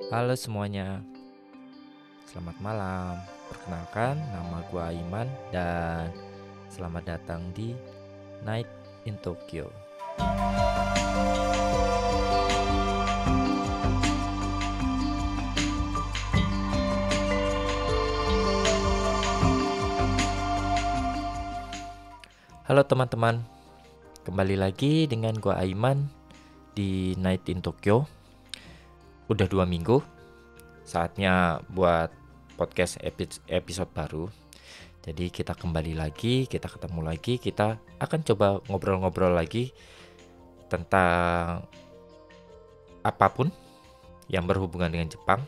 Halo semuanya, selamat malam. Perkenalkan, nama gua Aiman dan selamat datang di Night in Tokyo. Halo teman-teman, kembali lagi dengan gua Aiman di Night in Tokyo. Udah 2 minggu, saatnya buat podcast episode baru. Jadi kita kembali lagi, kita ketemu lagi, kita akan coba ngobrol-ngobrol lagi tentang apapun yang berhubungan dengan Jepang,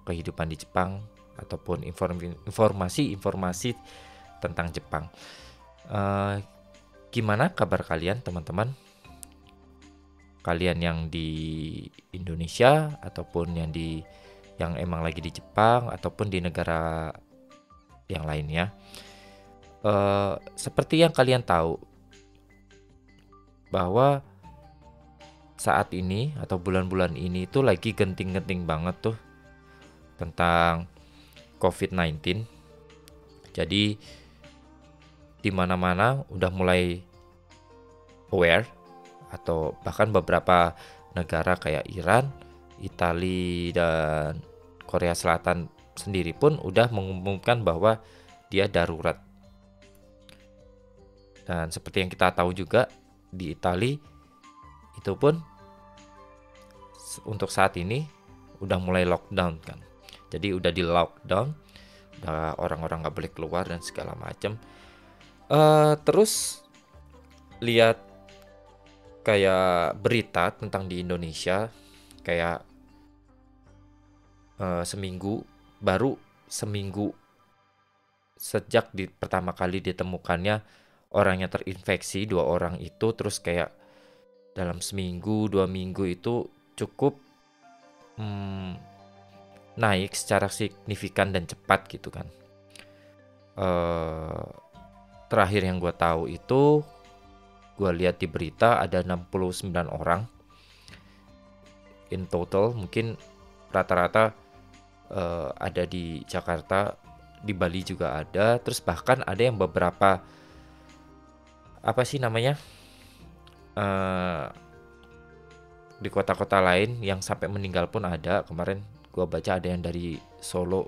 kehidupan di Jepang, ataupun informasi-informasi tentang Jepang. Gimana kabar kalian teman-teman? Kalian yang di Indonesia ataupun yang emang lagi di Jepang ataupun di negara yang lainnya. Seperti yang kalian tahu bahwa saat ini atau bulan-bulan ini tuh lagi genting-genting banget tuh tentang COVID-19. Jadi di mana-mana udah mulai aware, atau bahkan beberapa negara kayak Iran, Italia, dan Korea Selatan sendiri pun udah mengumumkan bahwa dia darurat. Dan seperti yang kita tahu juga di Italia itu pun untuk saat ini udah mulai lockdown kan. Jadi udah di lockdown, udah orang-orang nggak boleh keluar dan segala macam. Terus lihat kayak berita tentang di Indonesia, kayak baru seminggu sejak pertama kali ditemukannya orang yang terinfeksi 2 orang itu, terus kayak dalam seminggu 2 minggu itu cukup naik secara signifikan dan cepat gitu kan. Terakhir yang gue tahu itu, gue lihat di berita ada 69 orang in total. Mungkin rata-rata ada di Jakarta, di Bali juga ada. Terus bahkan ada yang beberapa di kota-kota lain yang sampai meninggal pun ada. Kemarin gue baca ada yang dari Solo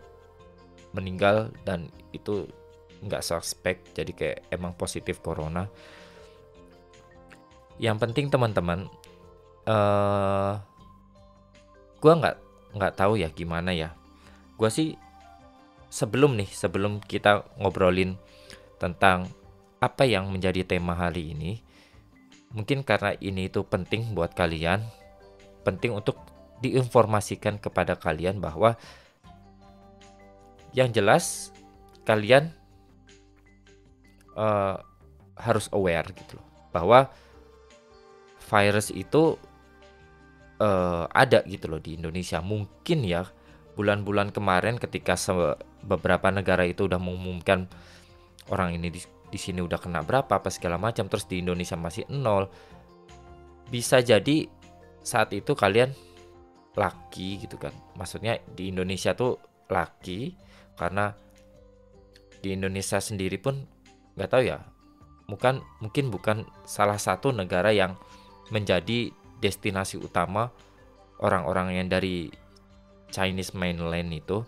meninggal dan itu nggak suspek, jadi kayak emang positif corona. Yang penting teman-teman, gue nggak tahu ya gimana ya. Gue sih sebelum kita ngobrolin tentang apa yang menjadi tema hari ini, mungkin karena ini itu penting buat kalian, penting untuk diinformasikan kepada kalian bahwa yang jelas kalian harus aware gitu loh, bahwa virus itu ada gitu loh di Indonesia. Mungkin ya bulan-bulan kemarin ketika beberapa negara itu udah mengumumkan orang ini di sini udah kena berapa apa segala macam, terus di Indonesia masih 0. Bisa jadi saat itu kalian lucky gitu kan. Maksudnya di Indonesia tuh lucky karena di Indonesia sendiri pun nggak tahu ya, mungkin bukan salah satu negara yang menjadi destinasi utama orang-orang yang dari Chinese mainland itu.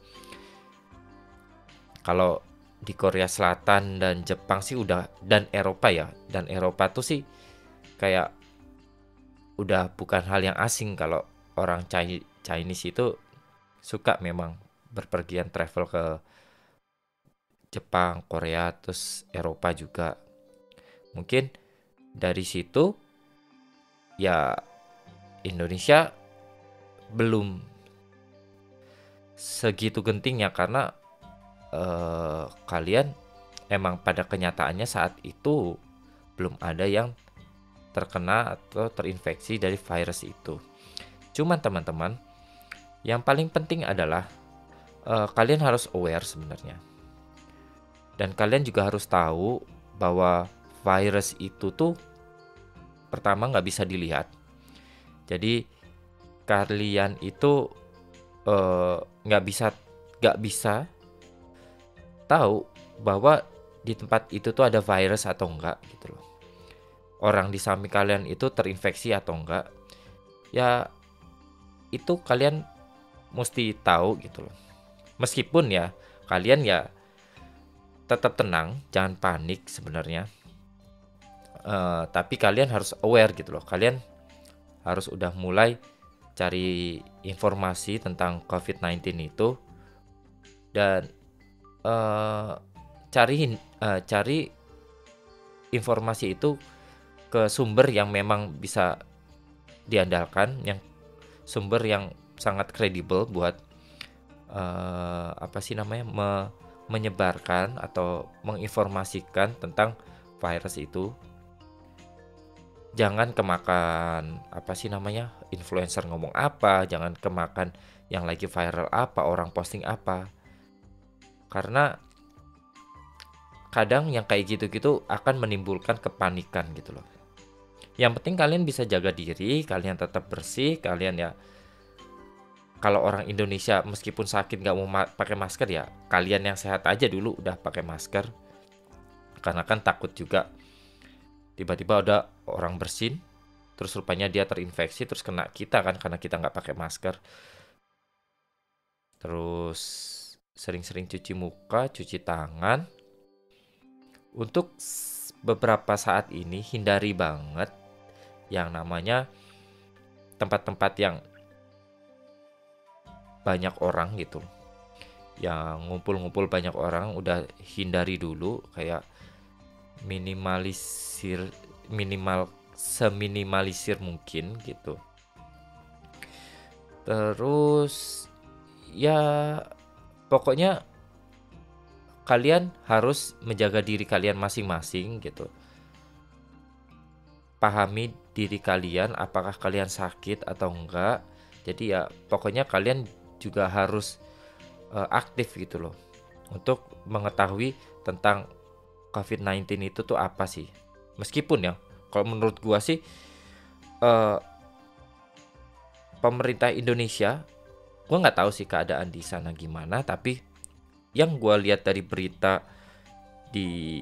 Kalau di Korea Selatan dan Jepang sih udah, dan Eropa tuh sih kayak udah bukan hal yang asing kalau orang Chinese itu suka memang berpergian travel ke Jepang, Korea, terus Eropa juga. Mungkin dari situ ya Indonesia belum segitu gentingnya karena kalian emang pada kenyataannya saat itu belum ada yang terkena atau terinfeksi dari virus itu. Cuman teman-teman, yang paling penting adalah kalian harus aware sebenarnya. Dan kalian juga harus tahu bahwa virus itu tuh pertama nggak bisa dilihat. Jadi kalian itu eh, nggak bisa nggak bisa tahu bahwa di tempat itu tuh ada virus atau enggak gitu loh. Orang di samping kalian itu terinfeksi atau enggak, ya itu kalian mesti tahu gitu loh. Meskipun ya kalian ya tetap tenang, jangan panik sebenarnya. Tapi kalian harus aware gitu loh. Kalian harus udah mulai cari informasi tentang COVID-19 itu, dan eh, cari informasi itu ke sumber yang memang bisa diandalkan, yang sumber yang sangat kredibel buat apa sih namanya, menyebarkan atau menginformasikan tentang virus itu. Jangan kemakan apa sih namanya, influencer ngomong apa, jangan kemakan yang lagi viral apa, orang posting apa. Karena kadang yang kayak gitu-gitu akan menimbulkan kepanikan gitu loh. Yang penting kalian bisa jaga diri, kalian tetap bersih, kalian ya kalau orang Indonesia meskipun sakit nggak mau pakai masker, ya kalian yang sehat aja dulu udah pakai masker. Karena kan takut juga tiba-tiba ada orang bersin terus rupanya dia terinfeksi terus kena kita kan, karena kita nggak pakai masker. Terus sering-sering cuci muka, cuci tangan. Untuk beberapa saat ini hindari banget yang namanya tempat-tempat yang banyak orang gitu, yang ngumpul-ngumpul banyak orang udah hindari dulu, kayak seminimalisir mungkin gitu. Terus ya pokoknya kalian harus menjaga diri kalian masing-masing gitu. Pahami diri kalian apakah kalian sakit atau enggak. Jadi ya pokoknya kalian juga harus aktif gitu loh untuk mengetahui tentang COVID-19 itu tuh apa sih. Meskipun ya kalau menurut gua sih pemerintah Indonesia, gua nggak tahu sih keadaan di sana gimana, tapi yang gua lihat dari berita di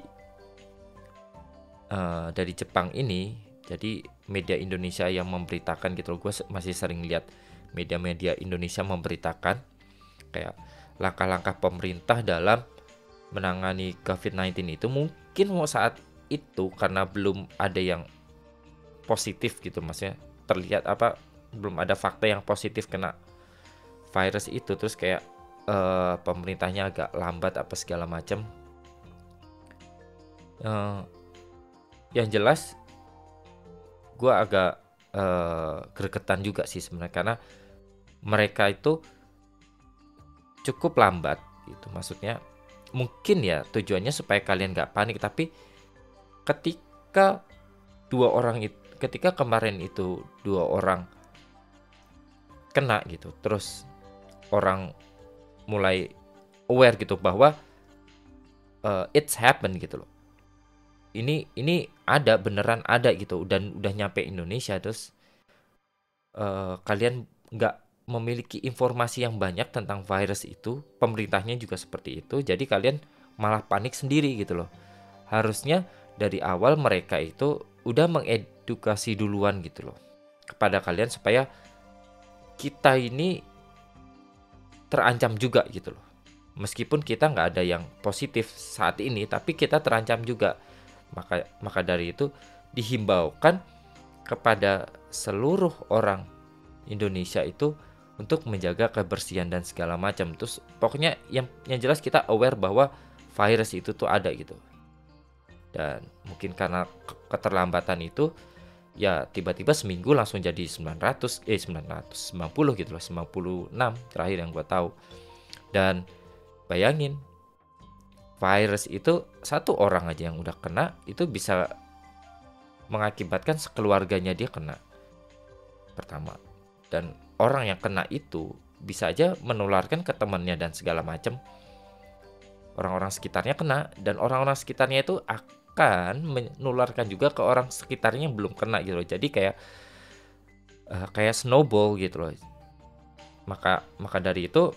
dari Jepang ini, jadi media Indonesia yang memberitakan gitu loh. Gue masih sering lihat media-media Indonesia memberitakan kayak langkah-langkah pemerintah dalam menangani COVID-19 itu. Mungkin saat itu karena belum ada yang positif gitu, maksudnya terlihat apa, belum ada fakta yang positif kena virus itu, terus kayak pemerintahnya agak lambat apa segala macam. Yang jelas gue agak gregetan juga sih sebenarnya, karena mereka itu cukup lambat gitu. Maksudnya mungkin ya tujuannya supaya kalian gak panik, tapi ketika ketika kemarin itu 2 orang kena gitu, terus orang mulai aware gitu bahwa it's happen gitu loh. Ini ada, beneran ada gitu, dan udah nyampe Indonesia, terus kalian nggak memiliki informasi yang banyak tentang virus itu, pemerintahnya juga seperti itu, jadi kalian malah panik sendiri gitu loh. Harusnya dari awal mereka itu udah mengedukasi duluan gitu loh kepada kalian, supaya kita ini terancam juga gitu loh. Meskipun kita nggak ada yang positif saat ini, tapi kita terancam juga. Maka dari itu dihimbaukan kepada seluruh orang Indonesia itu untuk menjaga kebersihan dan segala macam. Terus pokoknya yang jelas kita aware bahwa virus itu tuh ada gitu. Dan mungkin karena keterlambatan itu ya tiba-tiba seminggu langsung jadi 990 gitu loh, 96 terakhir yang gue tahu. Dan bayangin, virus itu satu orang aja yang udah kena itu bisa mengakibatkan sekeluarganya dia kena pertama, dan orang yang kena itu bisa aja menularkan ke temannya dan segala macam. Orang-orang sekitarnya kena, dan orang-orang sekitarnya itu akan menularkan juga ke orang sekitarnya yang belum kena gitu loh. Jadi kayak kayak snowball gitu loh. Maka dari itu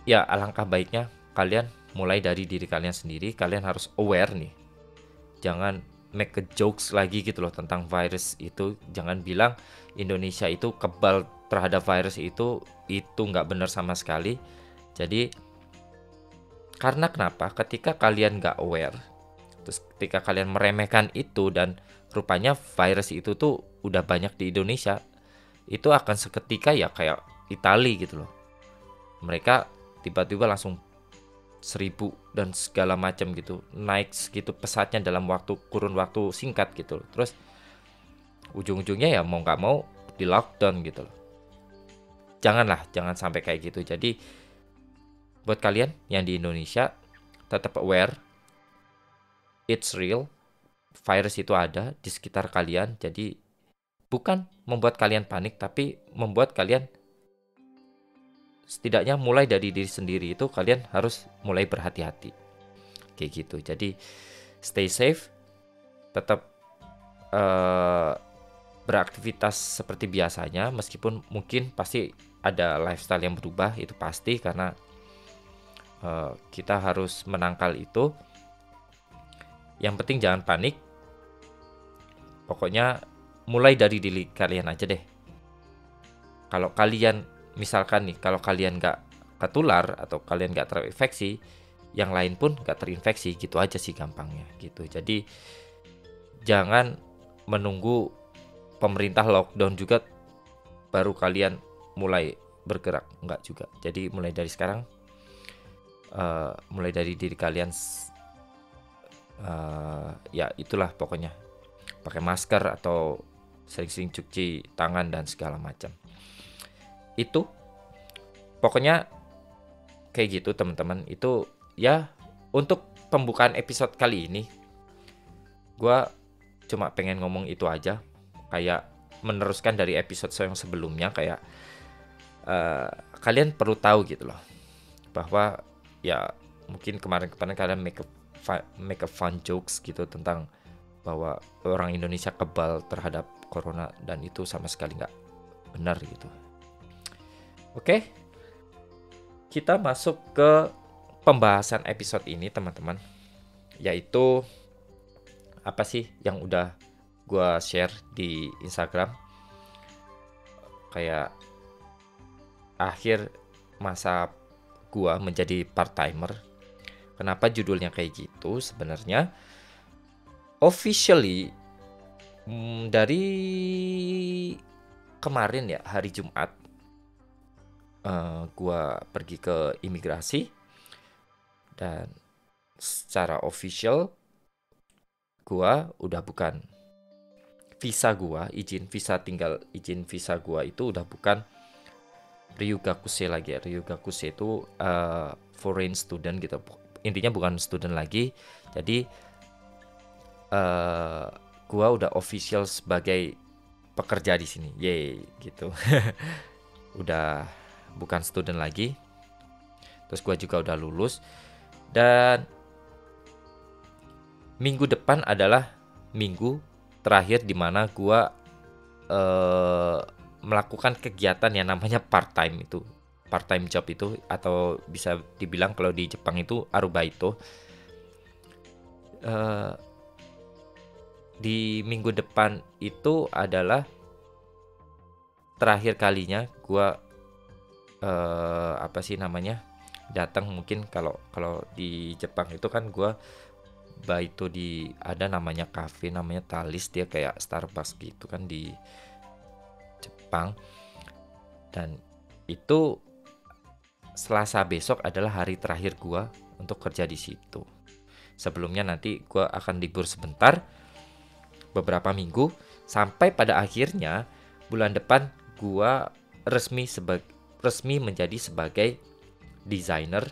ya alangkah baiknya kalian mulai dari diri kalian sendiri. Kalian harus aware nih. Jangan make a jokes lagi gitu loh tentang virus itu. Jangan bilang Indonesia itu kebal terhadap virus itu nggak benar sama sekali. Jadi karena kenapa? Ketika kalian nggak aware, terus ketika kalian meremehkan itu dan rupanya virus itu tuh udah banyak di Indonesia, itu akan seketika ya kayak Italia gitu loh. Mereka tiba-tiba langsung 1000 dan segala macam gitu, naik segitu pesatnya dalam kurun waktu singkat gitu loh. Terus ujung-ujungnya ya mau nggak mau di lockdown gitu loh. Jangan sampai kayak gitu. Jadi buat kalian yang di Indonesia, tetap aware, it's real, virus itu ada di sekitar kalian. Jadi bukan membuat kalian panik, tapi membuat kalian setidaknya mulai dari diri sendiri itu kalian harus mulai berhati-hati. Kayak gitu. Jadi stay safe, tetap beraktivitas seperti biasanya, meskipun mungkin pasti ada lifestyle yang berubah, itu pasti karena kita harus menangkal itu. Yang penting jangan panik. Pokoknya mulai dari diri kalian aja deh. Kalau kalian misalkan nih, kalau kalian nggak ketular atau kalian nggak terinfeksi, yang lain pun nggak terinfeksi, gitu aja sih gampangnya gitu. Jadi jangan menunggu pemerintah lockdown juga baru kalian mulai bergerak, nggak juga. Jadi mulai dari sekarang, mulai dari diri kalian, ya itulah pokoknya, pakai masker atau sering-sering cuci tangan dan segala macam. Itu pokoknya kayak gitu teman-teman. Itu ya untuk pembukaan episode kali ini, gue cuma pengen ngomong itu aja, kayak meneruskan dari episode yang sebelumnya. Kayak kalian perlu tahu gitu loh, bahwa ya mungkin kemarin-kemarin kalian make a fun jokes gitu tentang bahwa orang Indonesia kebal terhadap corona, dan itu sama sekali nggak benar gitu. Oke, kita masuk ke pembahasan episode ini teman-teman, yaitu apa sih yang udah gue share di Instagram, kayak akhir masa gue menjadi part-timer. Kenapa judulnya kayak gitu? Sebenarnya officially dari kemarin ya, hari Jumat, gue pergi ke imigrasi, dan secara official gue udah bukan visa gue, izin visa gue itu udah bukan Ryugakuse lagi ya. Ryugakuse itu foreign student gitu, intinya bukan student lagi. Jadi gue udah official sebagai pekerja di sini, yeay gitu. Udah bukan student lagi. Terus gue juga udah lulus, dan minggu depan adalah minggu terakhir di mana gue melakukan kegiatan yang namanya part-time job itu, atau bisa dibilang kalau di Jepang itu arubaito. Di minggu depan itu adalah terakhir kalinya gue datang. Mungkin kalau di Jepang itu kan gue baito ada namanya cafe namanya Talis, dia kayak Starbucks gitu kan di Jepang. Dan itu Selasa besok adalah hari terakhir gue untuk kerja di situ. Sebelumnya nanti gue akan libur sebentar, beberapa minggu, sampai pada akhirnya bulan depan gue resmi menjadi sebagai desainer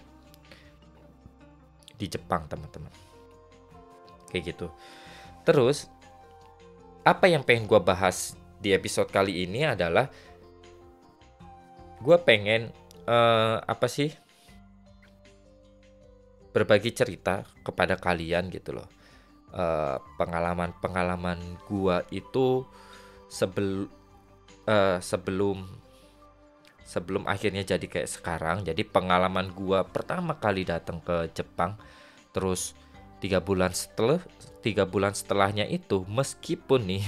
di Jepang teman-teman. Kayak gitu. Terus apa yang pengen gue bahas di episode kali ini adalah gue pengen berbagi cerita kepada kalian gitu loh. Pengalaman gue itu sebelum sebelum akhirnya jadi kayak sekarang. Jadi pengalaman gua pertama kali datang ke Jepang, terus 3 bulan setelahnya itu, meskipun nih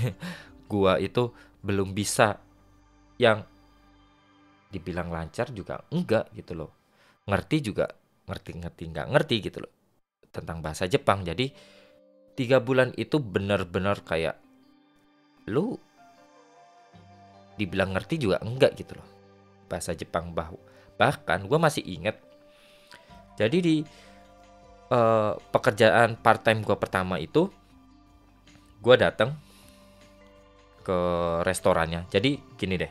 gua itu belum bisa yang dibilang lancar juga enggak gitu loh. Ngerti juga ngerti-ngerti nggak ngerti gitu loh tentang bahasa Jepang. Jadi 3 bulan itu bener-bener kayak lu dibilang ngerti juga enggak gitu loh bahasa Jepang. Bahkan gue masih inget, jadi di pekerjaan part time gue pertama itu, gue datang ke restorannya. Jadi gini deh,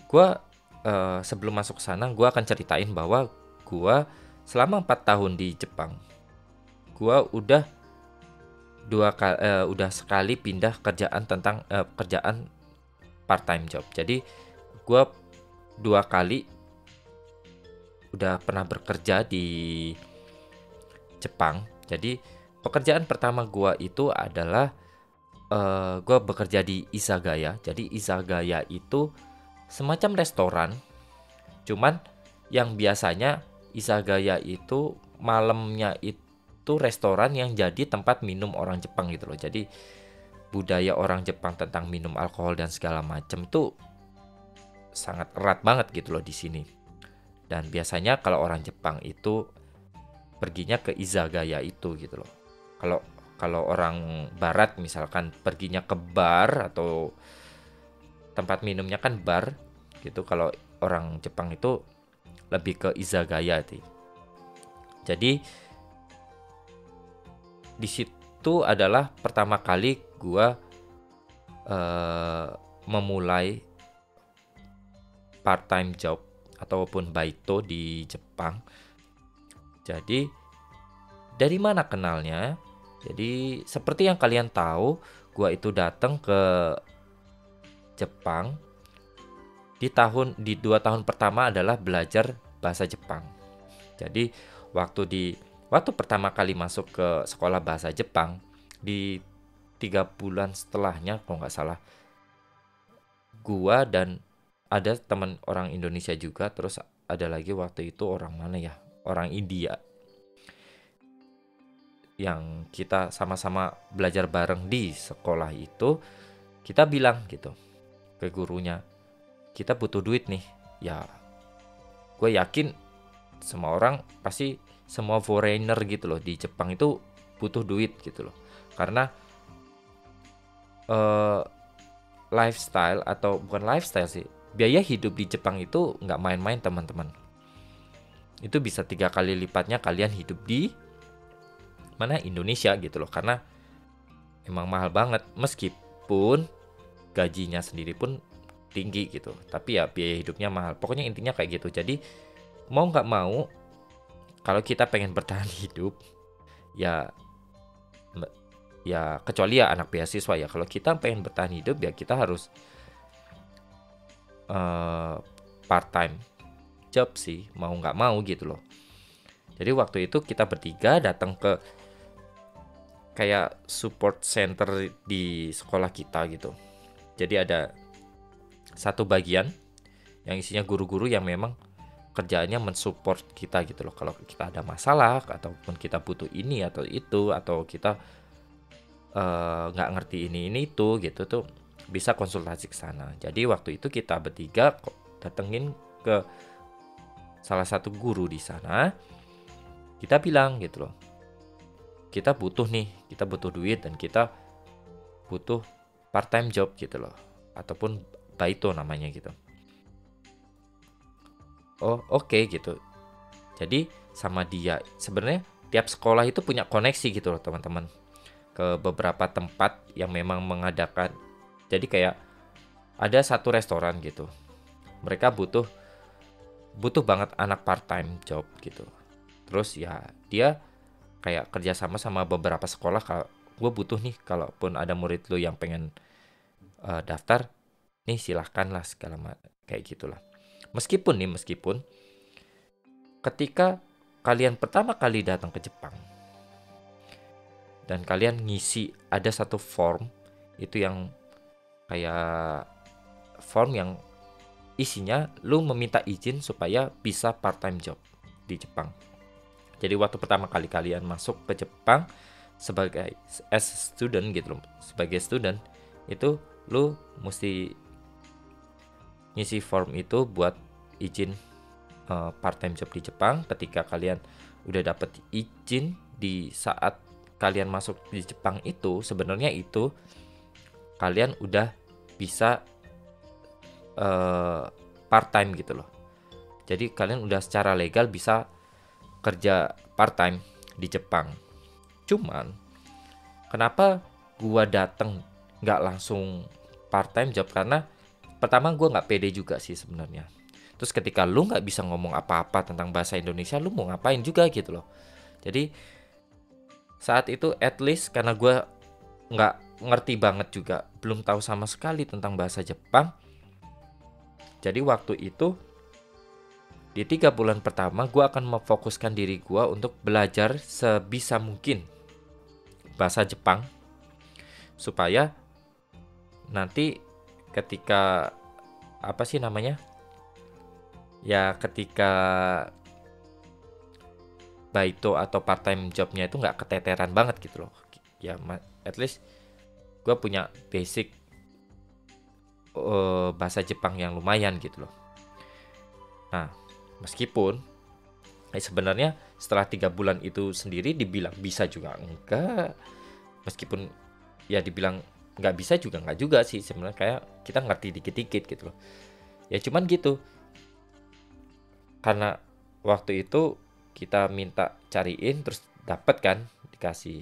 gue sebelum masuk ke sana gue akan ceritain bahwa gue selama 4 tahun di Jepang, gue udah sekali pindah kerjaan tentang kerjaan part time job. Jadi gue 2 kali udah pernah bekerja di Jepang. Jadi pekerjaan pertama gue itu adalah gue bekerja di izakaya. Jadi izakaya itu semacam restoran, cuman yang biasanya izakaya itu malamnya itu restoran yang jadi tempat minum orang Jepang gitu loh. Jadi budaya orang Jepang tentang minum alkohol dan segala macam tuh sangat erat banget gitu loh di sini. Dan biasanya kalau orang Jepang itu perginya ke izakaya itu gitu loh. Kalau kalau orang barat misalkan perginya ke bar atau tempat minumnya kan bar gitu. Kalau orang Jepang itu lebih ke izakaya sih. Jadi di situ adalah pertama kali gua memulai part time job ataupun baito di Jepang. Jadi dari mana kenalnya? Jadi seperti yang kalian tahu, gua itu datang ke Jepang di 2 tahun pertama adalah belajar bahasa Jepang. Jadi waktu pertama kali masuk ke sekolah bahasa Jepang, di 3 bulan setelahnya kalau nggak salah, gua dan ada teman orang Indonesia juga, terus ada lagi waktu itu orang mana ya, orang India, yang kita sama-sama belajar bareng di sekolah itu. Kita bilang gitu ke gurunya, kita butuh duit nih. Ya gue yakin semua orang pasti, semua foreigner gitu loh di Jepang itu butuh duit gitu loh, karena lifestyle, atau bukan lifestyle sih, biaya hidup di Jepang itu nggak main-main teman-teman. Itu bisa 3 kali lipatnya kalian hidup di mana, Indonesia gitu loh, karena emang mahal banget. Meskipun gajinya sendiri pun tinggi gitu, tapi ya biaya hidupnya mahal. Pokoknya intinya kayak gitu. Jadi mau nggak mau, kalau kita pengen bertahan hidup, ya kecuali ya anak beasiswa ya, kalau kita pengen bertahan hidup ya kita harus part time job sih, mau nggak mau gitu loh. Jadi waktu itu kita bertiga datang ke kayak support center di sekolah kita gitu. Jadi ada satu bagian yang isinya guru-guru yang memang kerjaannya mensupport kita gitu loh. Kalau kita ada masalah ataupun kita butuh ini atau itu, atau kita nggak ngerti ini itu gitu tuh, bisa konsultasi ke sana. Jadi waktu itu kita bertiga datengin ke salah satu guru di sana. Kita bilang gitu loh, kita butuh duit dan kita butuh part time job gitu loh, ataupun baito namanya gitu. Oh oke gitu. Jadi sama dia, sebenarnya tiap sekolah itu punya koneksi gitu loh teman-teman, ke beberapa tempat yang memang mengadakan. Jadi kayak ada satu restoran gitu, mereka butuh banget anak part time job gitu. Terus ya dia kayak kerjasama sama beberapa sekolah. Kalau gue butuh nih, kalaupun ada murid lu yang pengen daftar nih, silahkan lah segala kayak gitulah. Meskipun ketika kalian pertama kali datang ke Jepang dan kalian ngisi ada satu form itu yang kayak form yang isinya lu meminta izin supaya bisa part time job di Jepang. Jadi waktu pertama kali kalian masuk ke Jepang sebagai as student gitu loh, sebagai student itu lu mesti ngisi form itu buat izin part time job di Jepang. Ketika kalian udah dapet izin di saat kalian masuk di Jepang itu, sebenarnya itu kalian udah bisa part time gitu loh. Jadi kalian udah secara legal bisa kerja part time di Jepang. Cuman kenapa gua dateng nggak langsung part time job, karena pertama gua nggak pede juga sih sebenarnya. Terus ketika lu nggak bisa ngomong apa-apa tentang bahasa Indonesia, lu mau ngapain juga gitu loh. Jadi saat itu at least karena gua nggak ngerti banget juga, belum tahu sama sekali tentang bahasa Jepang. Jadi waktu itu di 3 bulan pertama gue akan memfokuskan diri gue untuk belajar sebisa mungkin bahasa Jepang, supaya nanti ketika apa sih namanya, ya ketika baito atau part time jobnya itu nggak keteteran banget gitu loh. Ya at least gue punya basic bahasa Jepang yang lumayan gitu loh. Nah, meskipun sebenarnya setelah 3 bulan itu sendiri dibilang bisa juga enggak, meskipun ya dibilang nggak bisa juga nggak juga sih sebenarnya, kayak kita ngerti dikit-dikit gitu loh. Ya cuman gitu, karena waktu itu kita minta cariin terus dapat kan, dikasih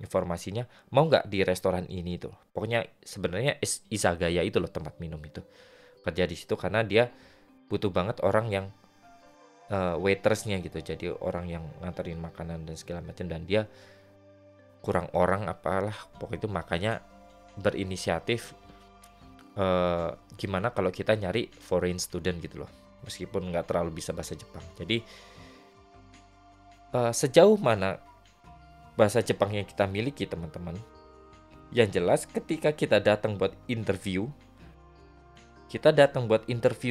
informasinya mau nggak di restoran ini tuh. Pokoknya sebenarnya izagaya itu loh, tempat minum itu, kerja di situ karena dia butuh banget orang yang waitersnya gitu, jadi orang yang nganterin makanan dan segala macam, dan dia kurang orang apalah pokoknya itu, makanya berinisiatif gimana kalau kita nyari foreign student gitu loh, meskipun nggak terlalu bisa bahasa Jepang. Jadi sejauh mana bahasa Jepang yang kita miliki teman-teman, yang jelas ketika kita datang buat interview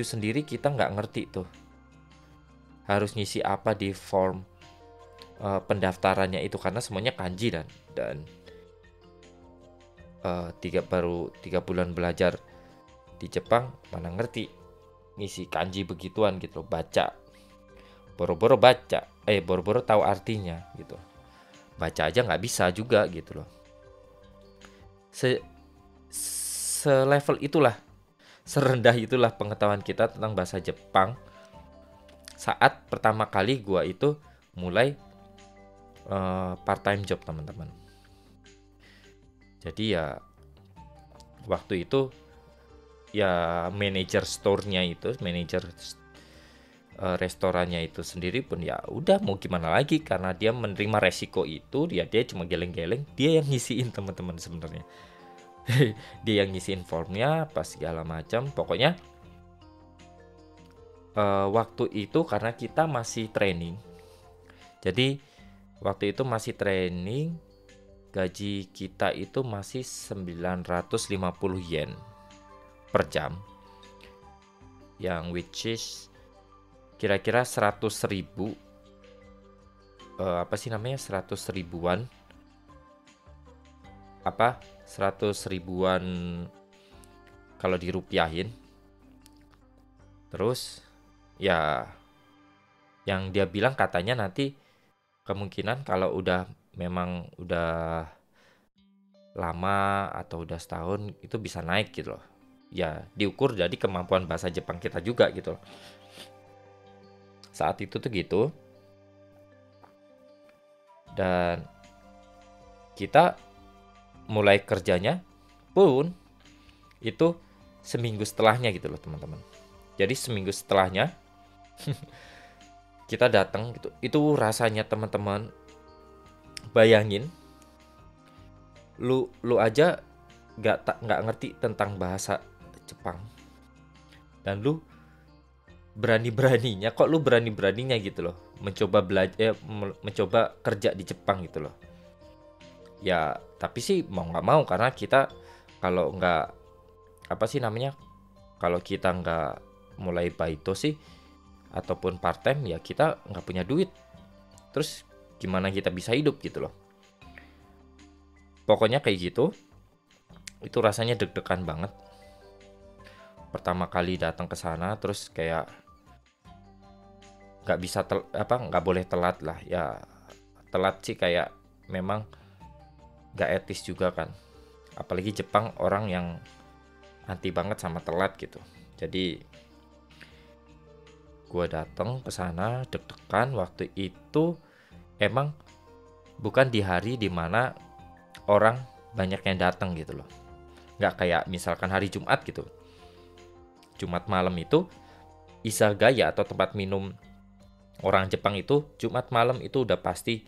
sendiri, kita nggak ngerti tuh harus ngisi apa di form pendaftarannya itu, karena semuanya kanji dan baru 3 bulan belajar di Jepang, mana ngerti ngisi kanji begituan gitu loh, baca boro-boro tahu artinya gitu, baca aja nggak bisa juga gitu loh. Selevel itulah, serendah itulah pengetahuan kita tentang bahasa Jepang saat pertama kali gua itu mulai part time job teman-teman. Jadi ya waktu itu ya manajer store-nya itu, manajer restorannya itu sendiri pun ya udah mau gimana lagi, karena dia menerima resiko itu, dia cuma geleng-geleng, dia yang ngisiin teman-teman sebenarnya. Dia yang ngisiin formnya pas segala macam. Pokoknya waktu itu karena kita masih training, jadi waktu itu masih training, gaji kita itu masih 950 yen per jam, yang which is kira-kira 100 ribu, 100 ribuan, 100 ribuan kalau dirupiahin. Terus ya yang dia bilang katanya nanti kemungkinan kalau memang udah lama atau udah setahun itu bisa naik gitu loh. Ya diukur jadi kemampuan bahasa Jepang kita juga gitu loh. Saat itu tuh gitu. Dan kita mulai kerjanya pun itu seminggu setelahnya gitu loh teman-teman. Jadi seminggu setelahnya kita datang gitu. Itu rasanya teman-teman, bayangin lu aja nggak ngerti tentang bahasa Jepang, dan lu berani-beraninya gitu loh mencoba belajar, mencoba kerja di Jepang gitu loh. Ya tapi sih mau nggak mau, karena kita kalau nggak kalau kita nggak mulai baito sih ataupun part time ya kita nggak punya duit. Terus gimana kita bisa hidup gitu loh. Pokoknya kayak gitu. Itu rasanya deg-degan banget. Pertama kali datang ke sana terus kayak nggak bisa nggak boleh telat lah ya. Telat sih kayak memang nggak etis juga kan. Apalagi Jepang orang yang anti banget sama telat gitu. Jadi gue datang ke sana deg-degan. Waktu itu emang bukan di hari dimana orang banyak yang datang gitu loh. Nggak kayak misalkan hari Jumat gitu. Jumat malam itu izakaya atau tempat minum orang Jepang itu Jumat malam itu udah pasti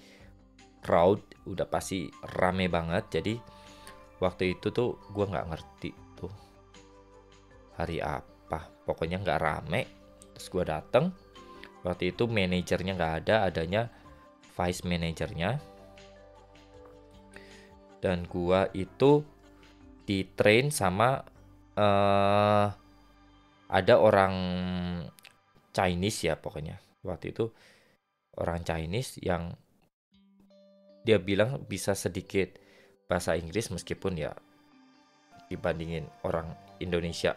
crowd, udah pasti rame banget. Jadi waktu itu tuh gue nggak ngerti tuh hari apa, pokoknya nggak rame. Terus gue dateng, waktu itu manajernya nggak ada, adanya vice manajernya. Dan gue itu di train sama ada orang Chinese ya pokoknya. Waktu itu orang Chinese yang dia bilang bisa sedikit bahasa Inggris meskipun ya dibandingin orang Indonesia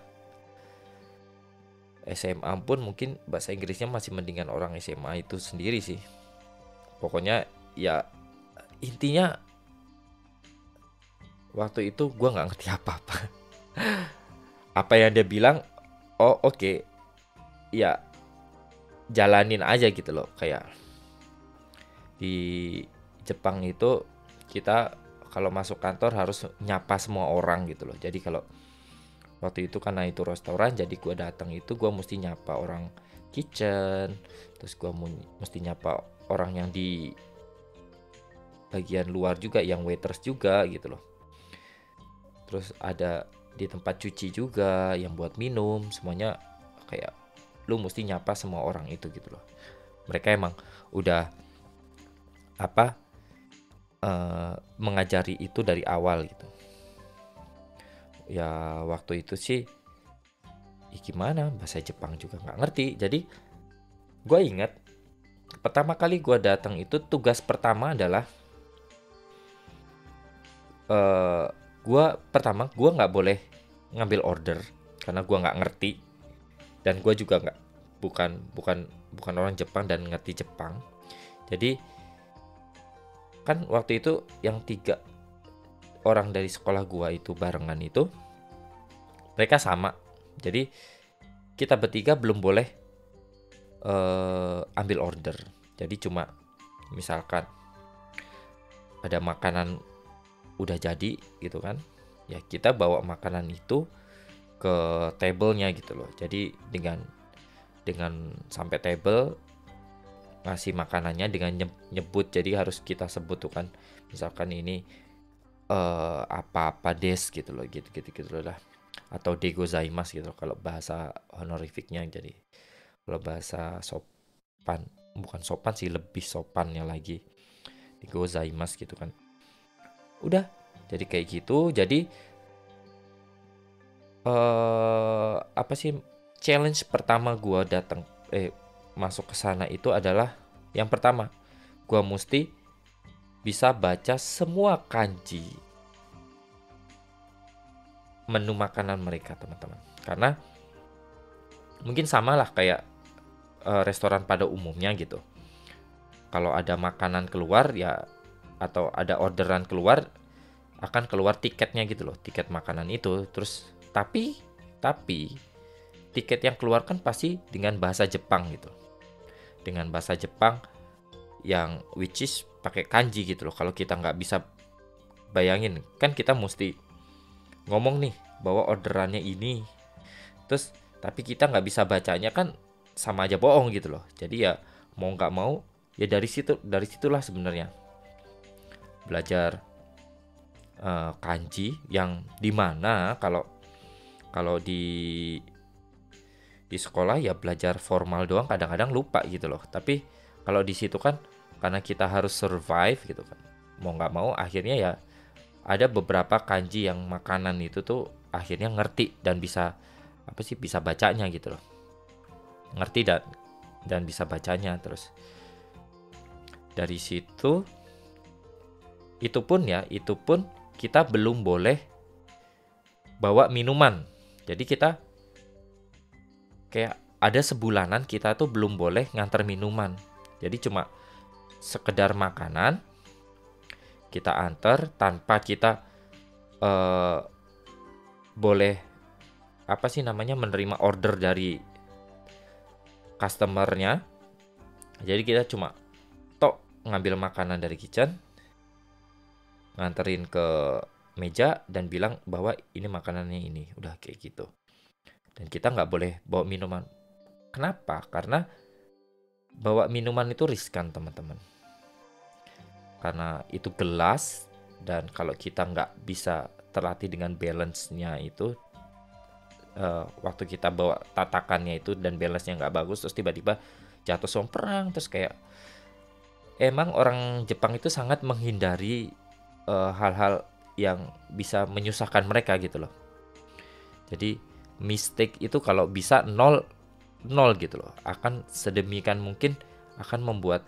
SMA pun mungkin bahasa Inggrisnya masih mendingan orang SMA itu sendiri sih. Pokoknya ya intinya waktu itu gue nggak ngerti apa-apa. Apa yang dia bilang, oh oke. Ya jalanin aja gitu loh. Kayak di Jepang itu kita kalau masuk kantor harus nyapa semua orang gitu loh. Jadi kalau waktu itu karena itu restoran, jadi gue datang itu gue mesti nyapa orang kitchen, terus gue mesti nyapa orang yang di bagian luar juga, yang waiters juga gitu loh. Terus ada di tempat cuci juga, yang buat minum, semuanya kayak lu mesti nyapa semua orang itu gitu loh. Mereka emang udah mengajari itu dari awal gitu. Ya waktu itu sih gimana, bahasa Jepang juga nggak ngerti. Jadi gue ingat pertama kali gue datang itu tugas pertama adalah gue nggak boleh ngambil order karena gue nggak ngerti, dan gue juga bukan orang Jepang dan ngerti Jepang. Jadi kan waktu itu yang 3 orang dari sekolah gue itu barengan itu mereka sama. Jadi kita bertiga belum boleh ambil order. Jadi cuma misalkan ada makanan udah jadi gitu kan, ya kita bawa makanan itu ke tablenya gitu loh. Jadi dengan sampai table ngasih makanannya dengan nyebut, jadi harus kita sebut tuh kan, misalkan ini apa-apa des gitu loh, gitu loh lah, atau degozaimasu gitu loh, kalau bahasa honorificnya. Jadi kalau bahasa sopan, bukan sopan sih, lebih sopannya lagi degozaimasu gitu kan. Udah jadi kayak gitu. Jadi challenge pertama gua datang masuk ke sana itu adalah yang pertama, gua mesti bisa baca semua kanji menu makanan mereka, teman-teman. Karena mungkin samalah kayak restoran pada umumnya gitu. Kalau ada makanan keluar ya, atau ada orderan keluar, akan keluar tiketnya gitu loh, tiket makanan itu. Terus tapi tiket yang keluar kan pasti dengan bahasa Jepang gitu, dengan bahasa Jepang yang which is pakai kanji gitu loh. Kalau kita nggak bisa bayangin kan, kita mesti ngomong nih bahwa orderannya ini, terus tapi kita nggak bisa bacanya kan, sama aja bohong gitu loh. Jadi ya mau nggak mau ya dari situlah sebenarnya belajar kanji, yang dimana kalau di sekolah ya belajar formal doang, kadang-kadang lupa gitu loh. Tapi kalau di situ kan karena kita harus survive gitu kan, mau nggak mau akhirnya ya ada beberapa kanji yang makanan itu tuh akhirnya ngerti dan bisa apa sih, bisa bacanya gitu loh, ngerti dan bisa bacanya. Terus dari situ itu pun kita belum boleh bawa minuman. Jadi kita kayak ada sebulanan kita tuh belum boleh nganter minuman. Jadi cuma sekedar makanan kita antar tanpa kita boleh apa sih namanya, menerima order dari customernya. Jadi kita cuma ngambil makanan dari kitchen, nganterin ke meja dan bilang bahwa ini makanannya ini, udah kayak gitu. Dan kita nggak boleh bawa minuman. Kenapa? Karena bawa minuman itu riskan, teman-teman. Karena itu gelas, dan kalau kita nggak bisa terlatih dengan balance-nya itu, waktu kita bawa tatakannya itu dan balance-nya nggak bagus, terus tiba-tiba jatuh somprang, terus kayak emang orang Jepang itu sangat menghindari hal-hal yang bisa menyusahkan mereka gitu loh. Jadi mistake itu kalau bisa nol gitu loh, akan sedemikian mungkin akan membuat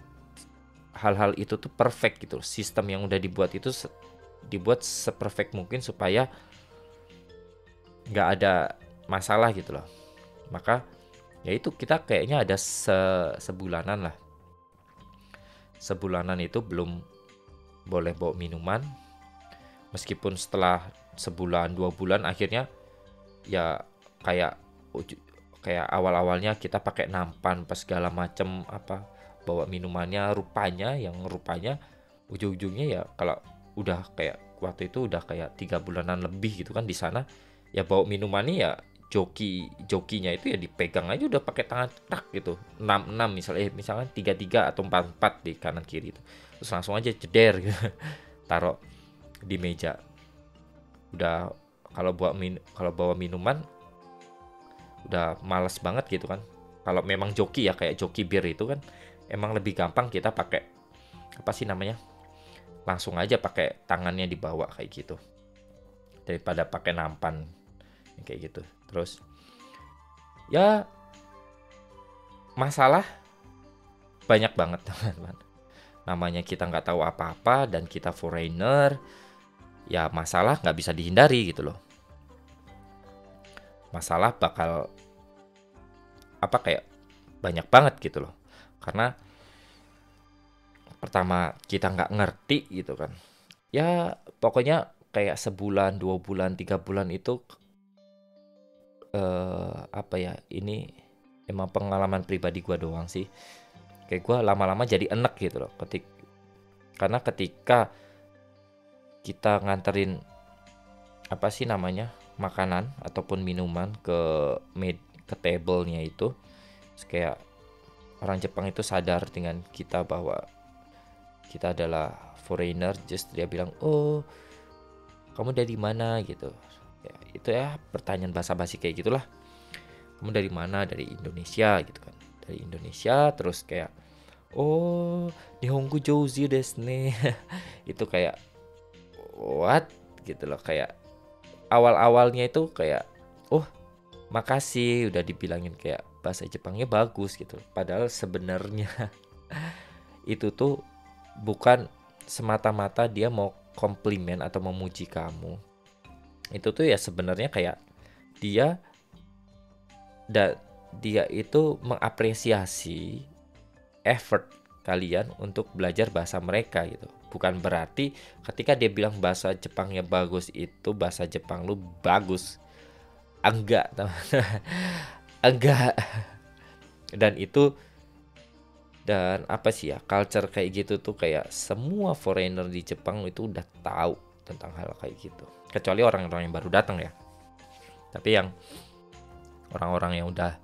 hal-hal itu tuh perfect gitu. Sistem yang udah dibuat itu dibuat seperfect mungkin supaya nggak ada masalah gitu loh. Maka ya itu kita kayaknya ada sebulanan lah. Sebulanan itu belum boleh bawa minuman. Meskipun setelah sebulan 2 bulan akhirnya ya kayak awal-awalnya kita pakai nampan pas segala macem apa, bawa minumannya rupanya ujung-ujungnya ya kalau udah kayak waktu itu udah kayak 3 bulanan lebih gitu kan di sana, ya bawa minumannya ya jokinya itu ya dipegang aja udah pakai tangan tak gitu, 6 misalnya 3 atau 4 di kanan kiri itu, terus langsung aja ceder gitu taruh di meja. Udah kalau bawa minuman udah males banget gitu kan. Kalau memang joki ya kayak joki bir itu kan emang lebih gampang kita pakai apa sih namanya, langsung aja pakai tangannya dibawa kayak gitu daripada pakai nampan kayak gitu. Terus ya masalah banyak banget teman-teman. Namanya kita nggak tahu apa-apa dan kita foreigner, ya masalah nggak bisa dihindari gitu loh. Masalah bakal apa kayak banyak banget gitu loh. Karena pertama kita nggak ngerti gitu kan. Ya pokoknya kayak sebulan, 2 bulan, 3 bulan itu apa ya, ini emang pengalaman pribadi gue doang sih. Kayak gue lama-lama jadi enek gitu loh. Karena ketika kita nganterin apa sih namanya, makanan ataupun minuman ke table-nya itu, kayak orang Jepang itu sadar dengan kita bahwa kita adalah foreigner, just dia bilang, "Oh, kamu dari mana?" gitu. Ya, itu ya pertanyaan basa-basi kayak gitulah. "Kamu dari mana?" "Dari Indonesia," gitu kan. Dari Indonesia, terus kayak, "Oh, Nihongo jouzu desu ne." Itu kayak what gitu loh, kayak awal-awalnya itu kayak, "Oh, makasih udah dibilangin kayak bahasa Jepangnya bagus," gitu. Padahal sebenarnya itu tuh bukan semata-mata dia mau komplimen atau memuji kamu. Itu tuh ya sebenarnya kayak dia itu mengapresiasi effort kalian untuk belajar bahasa mereka gitu. Bukan berarti ketika dia bilang bahasa Jepangnya bagus itu bahasa Jepang lu bagus. Enggak, enggak. Dan apa sih ya, culture kayak gitu tuh kayak semua foreigner di Jepang itu udah tahu tentang hal kayak gitu. Kecuali orang-orang yang baru datang ya. Tapi yang orang-orang yang udah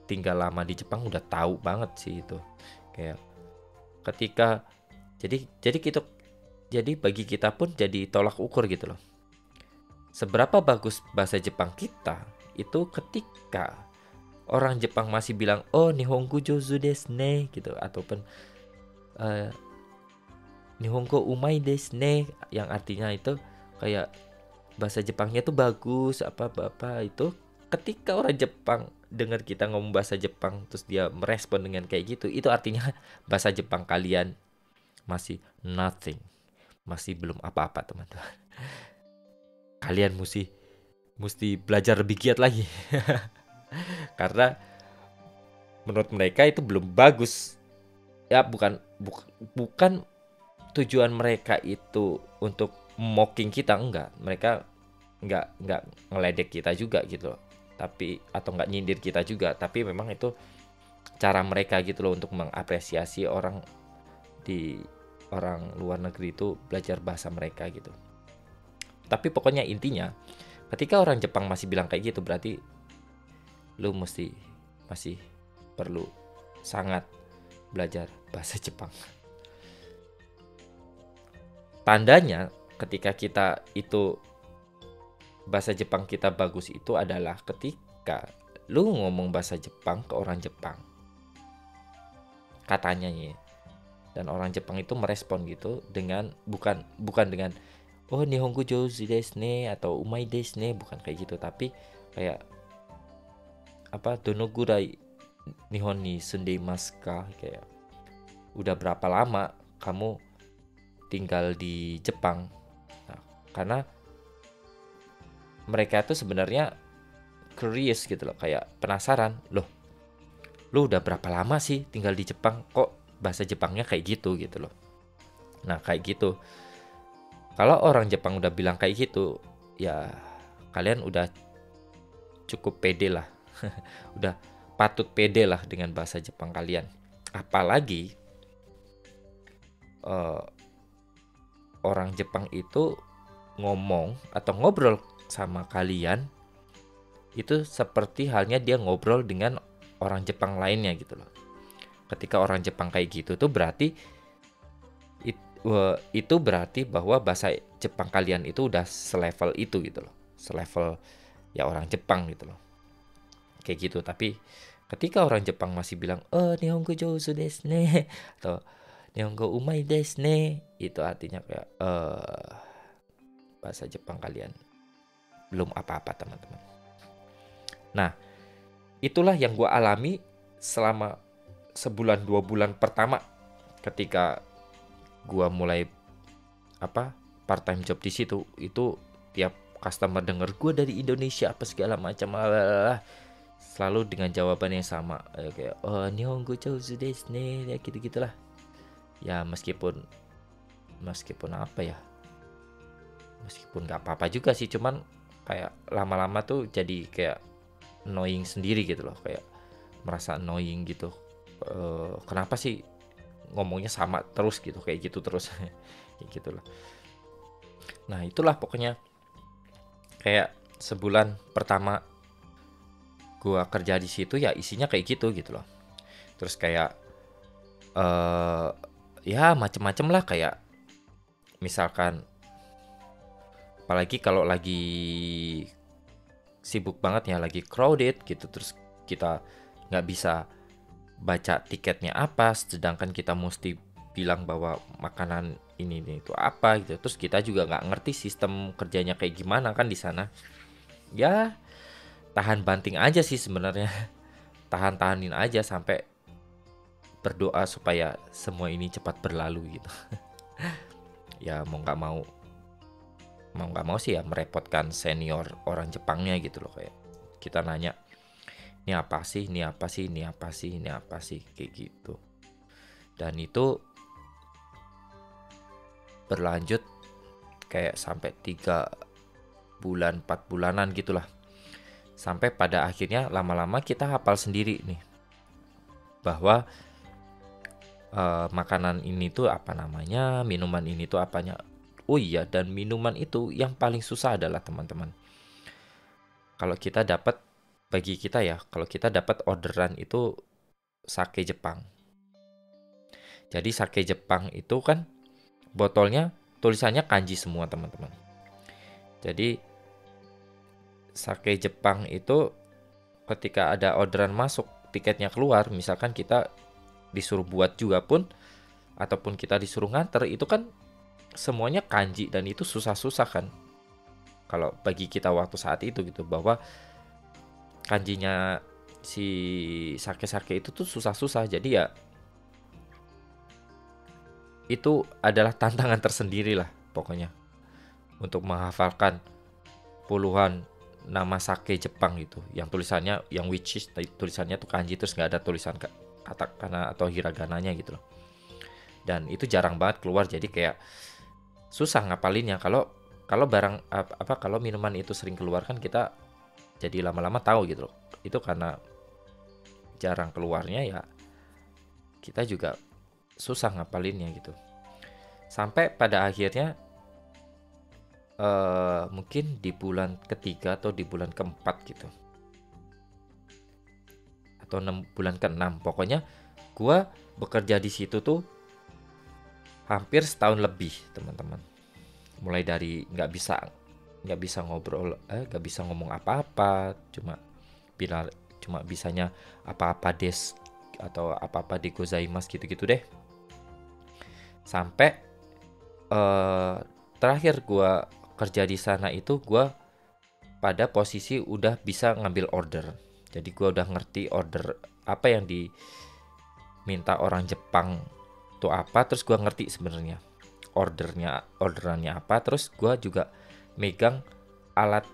tinggal lama di Jepang udah tahu banget sih itu. Kayak ketika jadi bagi kita pun jadi tolak ukur gitu loh. Seberapa bagus bahasa Jepang kita itu ketika orang Jepang masih bilang, "Oh, Nihongo jouzu desu ne," gitu, ataupun Nihongo umai desu ne, yang artinya itu kayak bahasa Jepangnya tuh bagus apa itu ketika orang Jepang dengar kita ngomong bahasa Jepang terus dia merespon dengan kayak gitu, itu artinya bahasa Jepang kalian masih nothing, masih belum apa-apa teman-teman. Kalian mesti belajar lebih giat lagi. Karena menurut mereka itu belum bagus. Ya bukan tujuan mereka itu untuk mocking kita, enggak. Mereka enggak ngeledek kita juga gitu loh. Tapi atau enggak nyindir kita juga, tapi memang itu cara mereka gitu loh untuk mengapresiasi orang luar negeri itu belajar bahasa mereka gitu. Tapi pokoknya intinya ketika orang Jepang masih bilang kayak gitu, berarti lu masih perlu sangat belajar bahasa Jepang. Tandanya ketika kita itu bahasa Jepang kita bagus itu adalah ketika lu ngomong bahasa Jepang ke orang Jepang. Katanya ya. Dan orang Jepang itu merespon gitu dengan bukan dengan oh nihongo jouzu desu ne atau umai desu ne, bukan kayak gitu, tapi kayak apa, dono gurai nihon ni sundeimasu ka, kayak udah berapa lama kamu tinggal di Jepang. Nah, karena mereka tuh sebenarnya curious gitu loh, kayak penasaran, loh lu udah berapa lama sih tinggal di Jepang, kok bahasa Jepangnya kayak gitu loh. Nah kayak gitu, kalau orang Jepang udah bilang kayak gitu, ya kalian udah cukup pede lah. Udah patut pede lah dengan bahasa Jepang kalian. Apalagi orang Jepang itu ngomong atau ngobrol sama kalian itu seperti halnya dia ngobrol dengan orang Jepang lainnya gitu loh. Ketika orang Jepang kayak gitu tuh berarti itu berarti bahwa bahasa Jepang kalian itu udah selevel itu gitu loh. Selevel ya orang Jepang gitu loh. Kayak gitu. Tapi ketika orang Jepang masih bilang nihongo jouzu desu ne atau nihongo umai desu ne, itu artinya kayak bahasa Jepang kalian belum apa-apa teman-teman. Nah, itulah yang gue alami selama sebulan 2 bulan pertama ketika gue mulai part time job di situ. Itu tiap customer denger gue dari Indonesia apa segala macam, selalu dengan jawaban yang sama, kayak nihongo jouzu desu ne, ya gitu-gitulah. Ya meskipun apa ya, meskipun nggak apa-apa juga sih, cuman kayak lama-lama tuh jadi kayak annoying sendiri gitu loh, kayak merasa annoying gitu. Kenapa sih ngomongnya sama terus gitu, kayak gitu terus. Kayak gitulah. Nah itulah pokoknya kayak sebulan pertama gua kerja di situ ya isinya kayak gitu loh. Terus kayak ya macem-macem lah, kayak misalkan apalagi kalau lagi sibuk banget ya, lagi crowded gitu, terus kita nggak bisa baca tiketnya apa, sedangkan kita mesti bilang bahwa makanan ini itu apa gitu. Terus kita juga nggak ngerti sistem kerjanya kayak gimana kan di sana. Ya tahan banting aja sih sebenarnya. Tahanin aja sampai berdoa supaya semua ini cepat berlalu gitu. Ya mau nggak mau sih ya merepotkan senior orang Jepangnya gitu loh, kayak kita nanya ini apa sih kayak gitu. Dan itu berlanjut kayak sampai 3 bulan 4 bulanan gitulah, sampai pada akhirnya lama-lama kita hafal sendiri nih bahwa makanan ini tuh apa namanya, minuman ini tuh apanya. Oh iya, dan minuman itu yang paling susah adalah teman-teman, kalau kita dapat orderan itu sake Jepang. Jadi sake Jepang itu kan botolnya tulisannya kanji semua teman-teman. Jadi sake Jepang itu ketika ada orderan masuk, tiketnya keluar, misalkan kita disuruh buat juga pun ataupun kita disuruh nganter, itu kan semuanya kanji dan itu susah-susah kan kalau bagi kita waktu saat itu gitu, bahwa kanjinya si sake-sake itu tuh susah-susah. Jadi ya itu adalah tantangan tersendiri lah pokoknya untuk menghafalkan puluhan nama sake Jepang gitu, yang tulisannya, yang which is tulisannya tuh kanji terus nggak ada tulisan katakana atau hiragananya gitu loh. Dan itu jarang banget keluar, jadi kayak susah ngapalinnya. Kalau kalau barang apa kalau minuman itu sering keluar kan kita jadi lama-lama tahu gitu loh. Itu karena jarang keluarnya ya kita juga susah ngapalinnya gitu. Sampai pada akhirnya mungkin di bulan ketiga atau di bulan keempat gitu, atau bulan ke-6 pokoknya gua bekerja di situ tuh hampir setahun lebih teman-teman. Mulai dari nggak bisa ngobrol, nggak bisa ngomong apa-apa, bila cuma bisanya apa-apa des atau apa-apa de gozaimasu gitu-gitu deh. Sampai terakhir gua kerja di sana itu gua pada posisi udah bisa ngambil order. Jadi gua udah ngerti order apa yang diminta orang Jepang tuh apa, terus gua ngerti sebenarnya orderannya apa, terus gua juga megang alat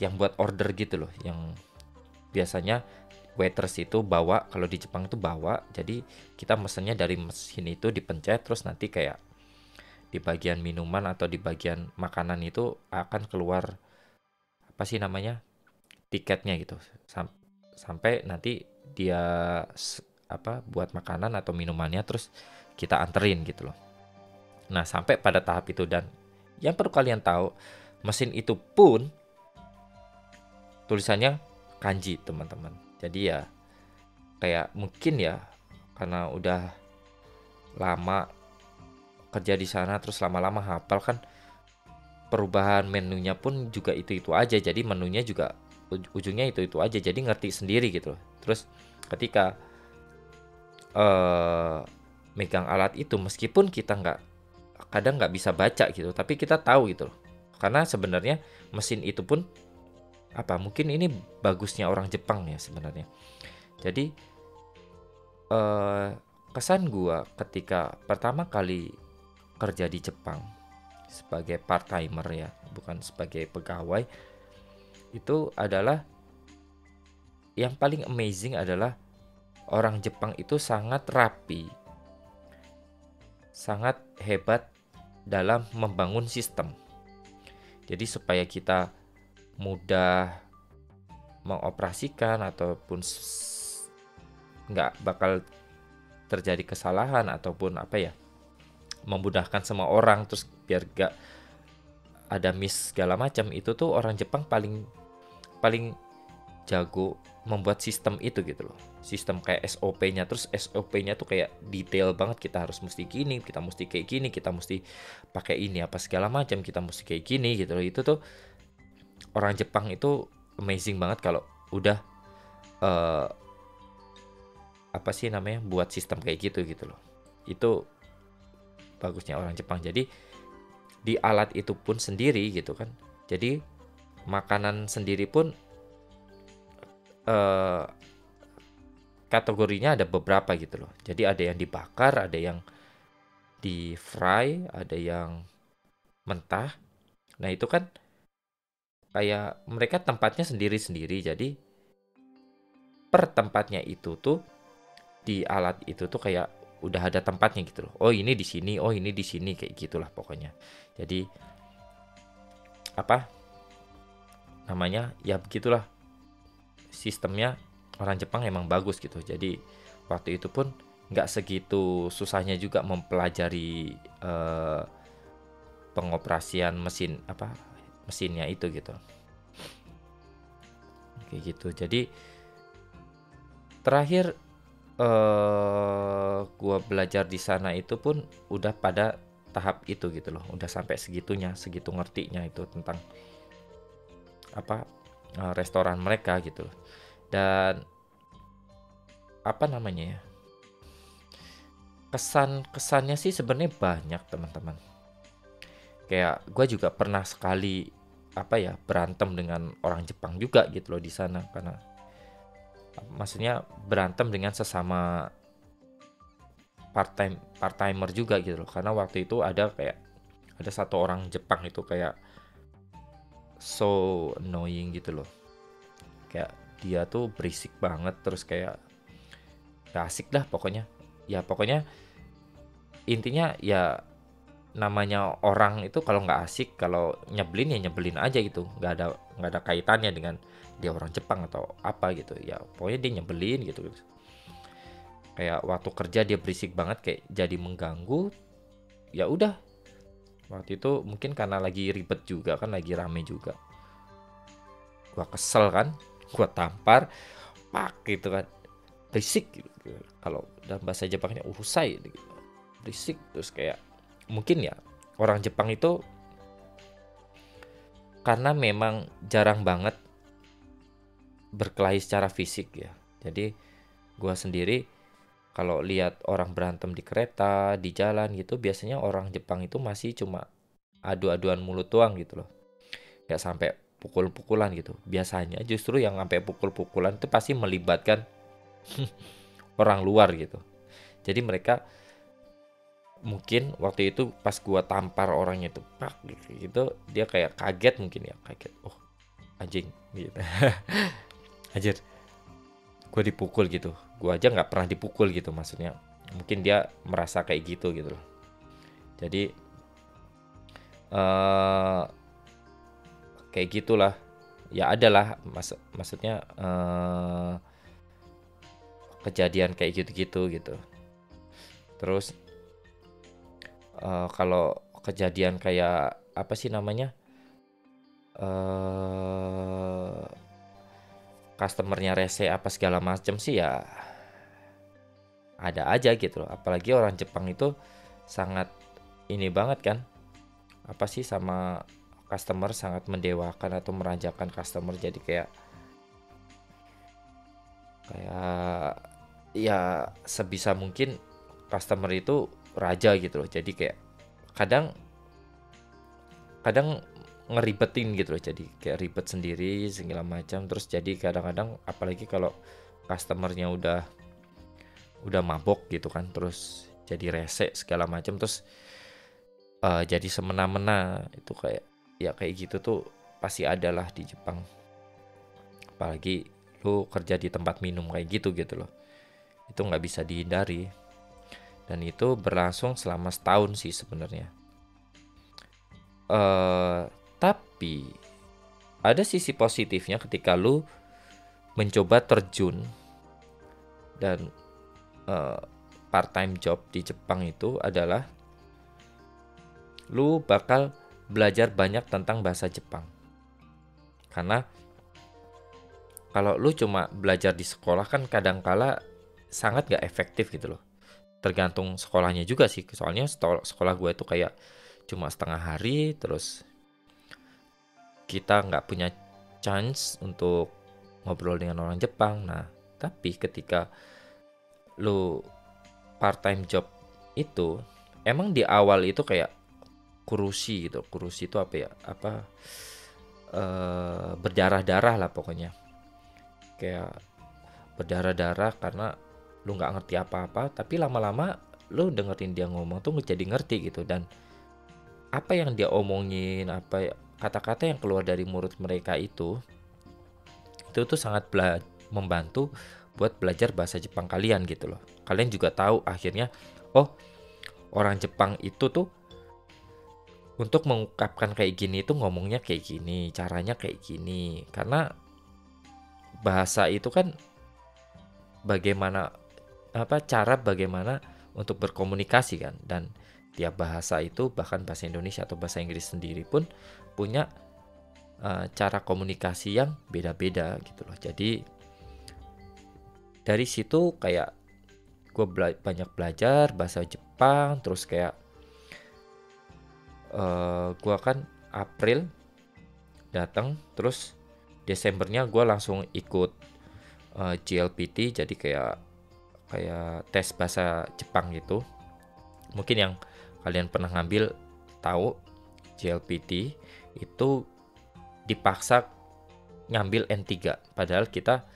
yang buat order gitu loh, yang biasanya waiters itu bawa, kalau di Jepang itu bawa. Jadi kita mesennya dari mesin itu dipencet, terus nanti kayak di bagian minuman atau di bagian makanan itu akan keluar apa sih namanya, tiketnya gitu. Sampai nanti dia apa buat makanan atau minumannya terus kita anterin gitu loh. Nah, sampai pada tahap itu, dan yang perlu kalian tahu, mesin itu pun tulisannya kanji, teman-teman. Jadi ya kayak mungkin ya karena udah lama kerja di sana terus lama-lama hafal kan, perubahan menunya pun juga itu-itu aja. Jadi menunya juga ujungnya itu-itu aja. Jadi ngerti sendiri gitu loh. Terus ketika megang alat itu, meskipun kita kadang nggak bisa baca gitu, tapi kita tahu gitu loh. Karena sebenarnya mesin itu pun apa, mungkin ini bagusnya orang Jepang ya sebenarnya. Jadi kesan gua ketika pertama kali kerja di Jepang sebagai part timer ya, bukan sebagai pegawai, itu adalah yang paling amazing adalah orang Jepang itu sangat rapi, sangat hebat dalam membangun sistem. Jadi supaya kita mudah mengoperasikan ataupun nggak bakal terjadi kesalahan ataupun apa ya, memudahkan semua orang, terus biar gak ada miss segala macam, itu tuh orang Jepang paling jago membuat sistem itu gitu loh. Sistem kayak SOP-nya, terus SOP-nya tuh kayak detail banget. Kita harus mesti gini, kita mesti kayak gini, kita mesti pakai ini apa segala macam, kita mesti kayak gini gitu loh. Itu tuh orang Jepang itu amazing banget kalau udah apa sih namanya, buat sistem kayak gitu loh. Itu bagusnya orang Jepang. Jadi di alat itu pun sendiri gitu kan. Jadi makanan sendiri pun kategorinya ada beberapa gitu loh. Jadi ada yang dibakar, ada yang di fry, ada yang mentah. Nah itu kan kayak mereka tempatnya sendiri-sendiri. Jadi per tempatnya itu tuh di alat itu tuh kayak udah ada tempatnya gitu loh. Oh ini di sini, oh ini di sini, kayak gitulah pokoknya. Jadi apa namanya ya begitulah sistemnya. Orang Jepang emang bagus gitu. Jadi waktu itu pun nggak segitu susahnya juga mempelajari pengoperasian mesinnya itu gitu. Kayak gitu. Jadi terakhir gua belajar di sana itu pun udah pada tahap itu gitu loh. Udah sampai segitunya, segitu ngertinya itu tentang apa restoran mereka gitu loh. Dan apa namanya ya, kesannya sih sebenarnya banyak teman-teman. Kayak gue juga pernah sekali berantem dengan orang Jepang juga gitu loh di sana, karena maksudnya berantem dengan sesama part timer juga gitu loh, karena waktu itu ada satu orang Jepang itu kayak so annoying gitu loh, kayak dia tuh berisik banget, terus kayak gak asik dah pokoknya. Ya pokoknya intinya ya, namanya orang itu kalau nggak asik, kalau nyebelin ya nyebelin aja gitu, nggak ada kaitannya dengan dia orang Jepang atau apa gitu ya, pokoknya dia nyebelin gitu. Kayak waktu kerja dia berisik banget, kayak jadi mengganggu. Ya udah, waktu itu mungkin karena lagi ribet juga kan, lagi rame juga, gua kesel kan, gua tampar pak gitu kan, berisik gitu. Kalau dalam bahasa Jepangnya urusai gitu, berisik. Terus kayak mungkin ya orang Jepang itu karena memang jarang banget berkelahi secara fisik ya, jadi gua sendiri kalau lihat orang berantem di kereta, di jalan gitu, biasanya orang Jepang itu masih cuma adu-aduan mulut doang gitu loh, nggak sampai pukul-pukulan gitu. Biasanya justru yang sampai pukul-pukulan itu pasti melibatkan orang luar gitu. Jadi mereka mungkin waktu itu pas gua tampar orangnya itu pak gitu, dia kayak kaget, mungkin ya kaget, oh anjing gitu. Anjir, gue dipukul gitu, gue aja nggak pernah dipukul gitu, maksudnya mungkin dia merasa kayak gitu gitu loh. Jadi eh kayak gitulah ya, adalah maksudnya kejadian kayak gitu-gitu gitu. Terus kalau kejadian kayak apa sih namanya, eh customernya rese apa segala macem sih ya, ada aja gitu loh. Apalagi orang Jepang itu sangat ini banget kan, apa sih, sama customer, sangat mendewakan atau merajakan customer. Jadi kayak kayak ya sebisa mungkin customer itu raja gitu loh. Jadi kayak kadang kadang ngeribetin gitu loh, jadi kayak ribet sendiri segala macam. Terus jadi kadang-kadang apalagi kalau customernya udah mabok gitu kan, terus jadi rese segala macam, terus jadi semena-mena. Itu kayak ya kayak gitu tuh pasti ada lah di Jepang, apalagi lu kerja di tempat minum kayak gitu gitu loh. Itu nggak bisa dihindari, dan itu berlangsung selama setahun sih sebenarnya. Tapi ada sisi positifnya ketika lu mencoba terjun dan part time job di Jepang, itu adalah lu bakal belajar banyak tentang bahasa Jepang. Karena kalau lu cuma belajar di sekolah kan kadangkala sangat gak efektif gitu loh. Tergantung sekolahnya juga sih. Soalnya sekolah gue itu kayak cuma setengah hari, terus kita nggak punya chance untuk ngobrol dengan orang Jepang. Nah, tapi ketika lu part time job itu, emang di awal itu kayak kurusi gitu. Kurusi itu apa ya? Berdarah-darah lah pokoknya. Kayak berdarah-darah karena lu nggak ngerti apa-apa, tapi lama-lama lu dengerin dia ngomong tuh jadi ngerti gitu. Dan apa yang dia omongin, kata-kata yang keluar dari mulut mereka itu tuh sangat membantu buat belajar bahasa Jepang kalian gitu loh. Kalian juga tahu akhirnya, oh orang Jepang itu tuh untuk mengungkapkan kayak gini tuh ngomongnya kayak gini, caranya kayak gini. Karena bahasa itu kan bagaimana bagaimana untuk berkomunikasi kan. Dan tiap bahasa itu, bahkan bahasa Indonesia atau bahasa Inggris sendiri pun punya cara komunikasi yang beda-beda gitu loh. Jadi dari situ kayak gue banyak belajar bahasa Jepang. Terus kayak gue kan April datang, terus Desembernya gue langsung ikut GLPT, jadi kayak tes bahasa Jepang gitu. Mungkin yang kalian pernah ngambil tahu GLPT itu dipaksa ngambil N3 padahal kita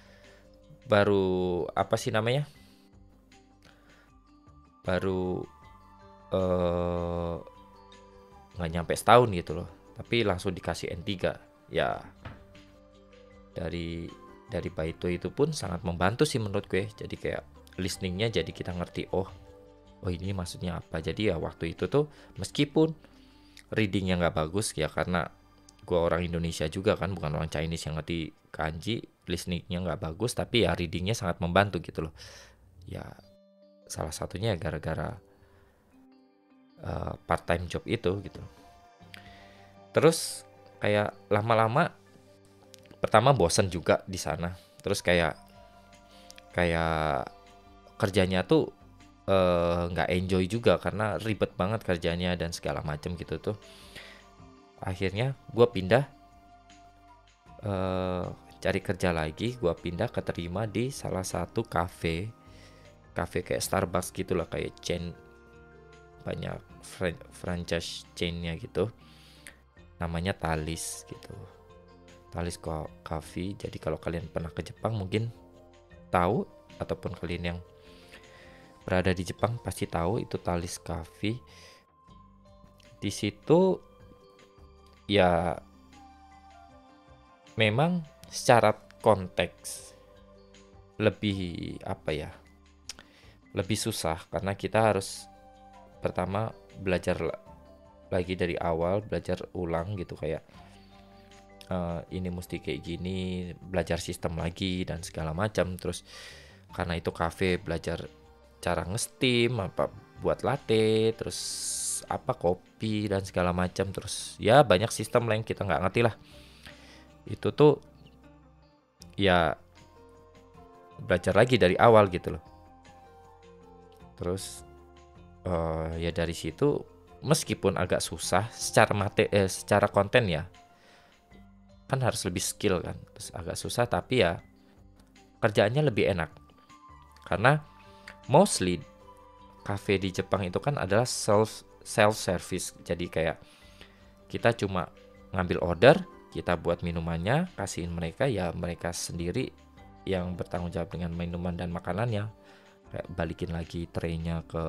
baru apa sih namanya, baru eh, nggak nyampe setahun gitu loh, tapi langsung dikasih N3 ya. Dari Baito itu pun sangat membantu sih menurut gue, jadi kayak listeningnya jadi kita ngerti, oh ini maksudnya apa. Jadi ya waktu itu tuh meskipun readingnya nggak bagus ya, karena gue orang Indonesia juga kan, bukan orang Chinese yang ngerti kanji, listeningnya nggak bagus, tapi ya readingnya sangat membantu gitu loh ya. Salah satunya ya gara-gara part time job itu gitu. Terus kayak lama-lama pertama bosen juga di sana, terus kayak kerjanya tuh nggak enjoy juga karena ribet banget kerjanya dan segala macem gitu tuh. Akhirnya gue pindah, cari kerja lagi, gue pindah keterima di salah satu cafe kayak Starbucks gitulah, kayak chain, banyak franchise chainnya gitu, namanya Talis gitu, Talis Coffee. Jadi kalau kalian pernah ke Jepang mungkin tahu, ataupun kalian yang berada di Jepang pasti tahu itu Talis Coffee. Di situ ya memang secara konteks lebih apa ya, lebih susah karena kita harus pertama belajar lagi dari awal, belajar ulang gitu, kayak ini mesti kayak gini, belajar sistem lagi dan segala macam. Terus karena itu cafe, belajar cara nge-steam, apa buat latte, terus apa kopi dan segala macam. Terus ya banyak sistem lain kita nggak ngerti lah. Itu tuh ya belajar lagi dari awal gitu loh. Terus ya dari situ meskipun agak susah secara konten ya, kan harus lebih skill kan, terus agak susah, tapi ya kerjaannya lebih enak karena mostly cafe di Jepang itu kan adalah self service. Jadi kayak kita cuma ngambil order, kita buat minumannya, kasihin mereka, ya mereka sendiri yang bertanggung jawab dengan minuman dan makanannya, kayak balikin lagi traynya ke